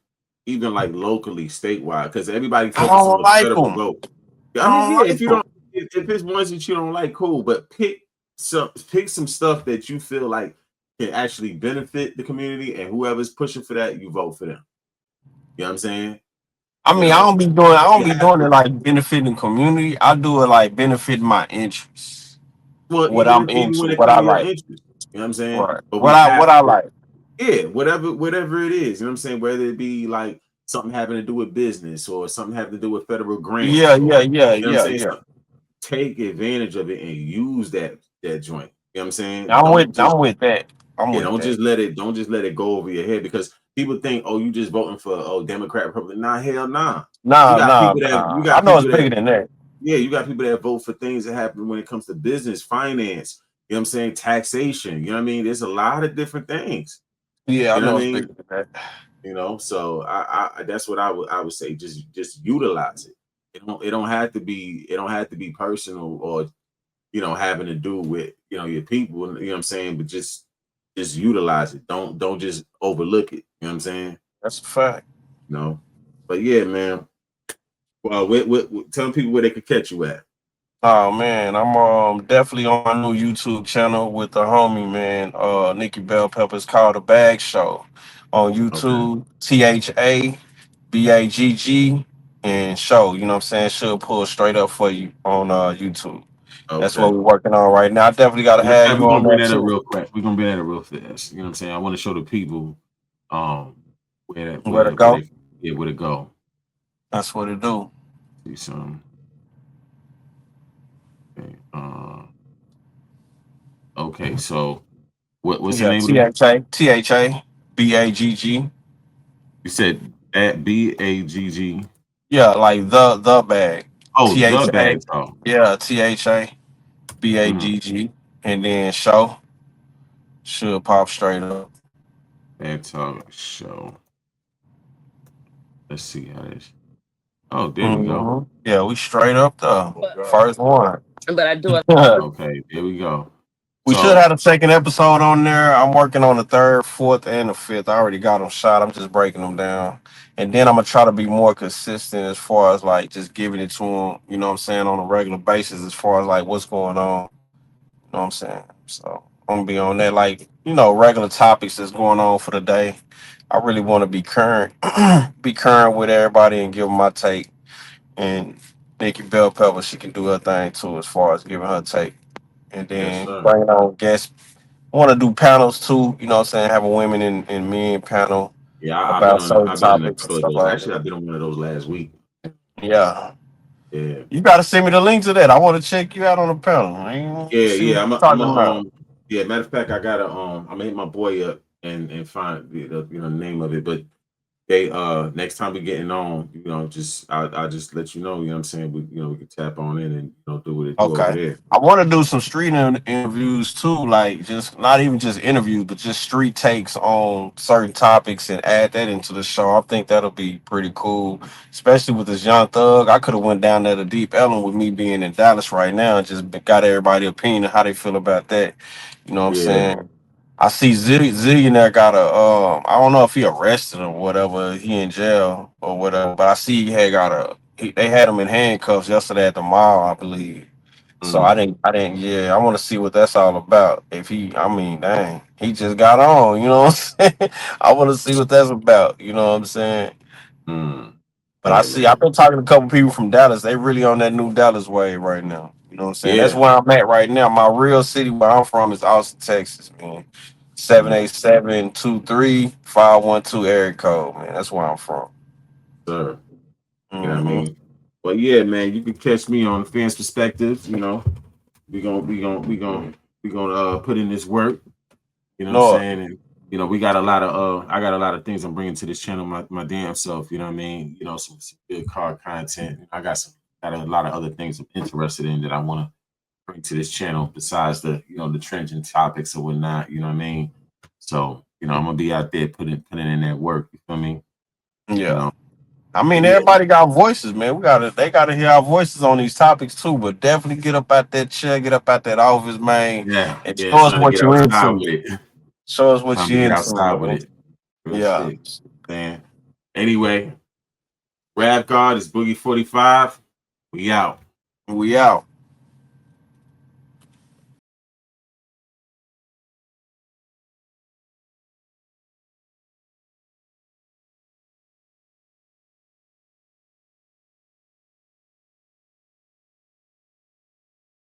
even like locally, statewide, because everybody I focuses on don't the like federal them. vote. I I mean, don't yeah, like if you them. don't, if it's ones that you don't like, cool, but pick some stuff that you feel like can actually benefit the community, and whoever's pushing for that, you vote for them. You know what I'm saying? I You mean, I know, don't be doing. I don't you be have doing it to. like benefiting community. I do it like benefiting my interests. Well, What even I'm if even into, when it what comes I to your like. interest, you know what I'm saying? Right. But What we I have what I to, like. yeah, whatever it is, you know what I'm saying? Whether it be like something having to do with business or something having to do with federal Yeah, grants, yeah, or yeah, you know what I'm yeah, saying? yeah. So take advantage of it and use that joint. You know what I'm saying? I'm with. I'm with that. I'm Yeah, with that. don't just let it go over your head, because people think, oh, you just voting for Democrat, Republican. Nah, hell nah. You Nah, got nah, people that nah. I know it's bigger than that. yeah, you got people that vote for things that happen when it comes to business, finance, you know what I'm saying, taxation, you know what I mean? There's a lot of different things. Yeah, I You know know what I it's mean? bigger than that. So I that's what I would say. Just utilize it. It don't have to be personal, or having to do with your people, you know what I'm saying, but just utilize it. Don't just overlook it. You know what I'm saying? That's a fact. No. But yeah, man. Well, tell people where they could catch you at. Oh man, I'm definitely on my new YouTube channel with the homie man, Nikki Bell Peppers, called The Bag Show on YouTube. THABAGG and show. You know what I'm saying? Should pull straight up for you on YouTube. That's what Okay. we're working on right now. I definitely gotta Matter of have fact, you we're on gonna bring that that up too. real quick. We're gonna bring that up real fast. You know what I'm saying? I want to show the people where Where to where go? where to go. That's what it do. See some. Okay. Okay. So what's the Yeah, name of the? THABAGG. You said at BAGG. Yeah, like the bag. Oh, the THA. bag talk. Yeah, THABAGG. And then show. Should pop straight up. Bag talk show. Let's see how this. Oh, there we go. Mhm. Yeah, we straight up the first one. But I do it. Okay, there we go. We So- should have a second episode on there. I'm working on the third, fourth, and the fifth. I already got them shot. I'm just breaking them down. And then I'm going to try to be more consistent as far as like just giving it to them, you know what I'm saying, on a regular basis as far as like what's going on. You know what I'm saying? So I'm going to be on that, like, you know, regular topics that's going on for the day. I really want to be current, be current with everybody and give them my take. And Nikki Bell Pepper, she can do her thing too as far as giving her take. And then sir. bringing on guests. I want to do panels too, you know what I'm saying? Have a women and men panel. Yeah, I've about been certain on a topics couple and of stuff those. like Actually, I've been on one of those last week. Yeah. Yeah. You gotta send me the link to that. I want to check you out on the panel. Yeah. I'm Yeah, matter of fact, I gotta I'm gonna hit my boy up and find the name of it. But they next time we getting on, you know, just I'll just let you know, you know what I'm saying? We can tap on in and do what it do over Okay. there. I want to do some street interviews too, like just not even just interviews, but just street takes on certain topics and add that into the show. I think that'll be pretty cool, especially with this Young Thug. I could have went down there to Deep Ellum with me being in Dallas right now and just got everybody's opinion of how they feel about that. You know what I'm saying? I see Zillionaire got a I don't know if he arrested or whatever, he in jail or whatever, but I see he had got they had him in handcuffs yesterday at the mall, I believe. So I didn't, I want to see what that's all about. If dang, he just got on, you know what I'm saying? I want to see what that's about, you know what I'm saying? But I've been talking to a couple people from Dallas. They really on that new Dallas wave right now. You know what I'm saying? That's where I'm at right now. My real city where I'm from is Austin, Texas, man. 787-23-512 area code, man. That's where I'm from. Sir. You know what I mean? Well, yeah, man, you can catch me on Fans Perspectives, you know. We gonna put in this work. You know what I'm saying? And we got a lot of I got a lot of things I'm bringing to this channel my damn self, you know what I mean? You know, some good car content. I got a lot of other things I'm interested in that I want to bring to this channel besides the the trending topics or whatnot, you know what I mean? So, I'm gonna be out there putting in that work, you feel me? Yeah. I mean, everybody got voices, man. They gotta hear our voices on these topics too. But definitely get up out that chair, get up out that office, man. And show us what you're into. Show us what you're into. Outside with it. Yeah. Man. Anyway, Rap God is Boogie 45. We out. We out.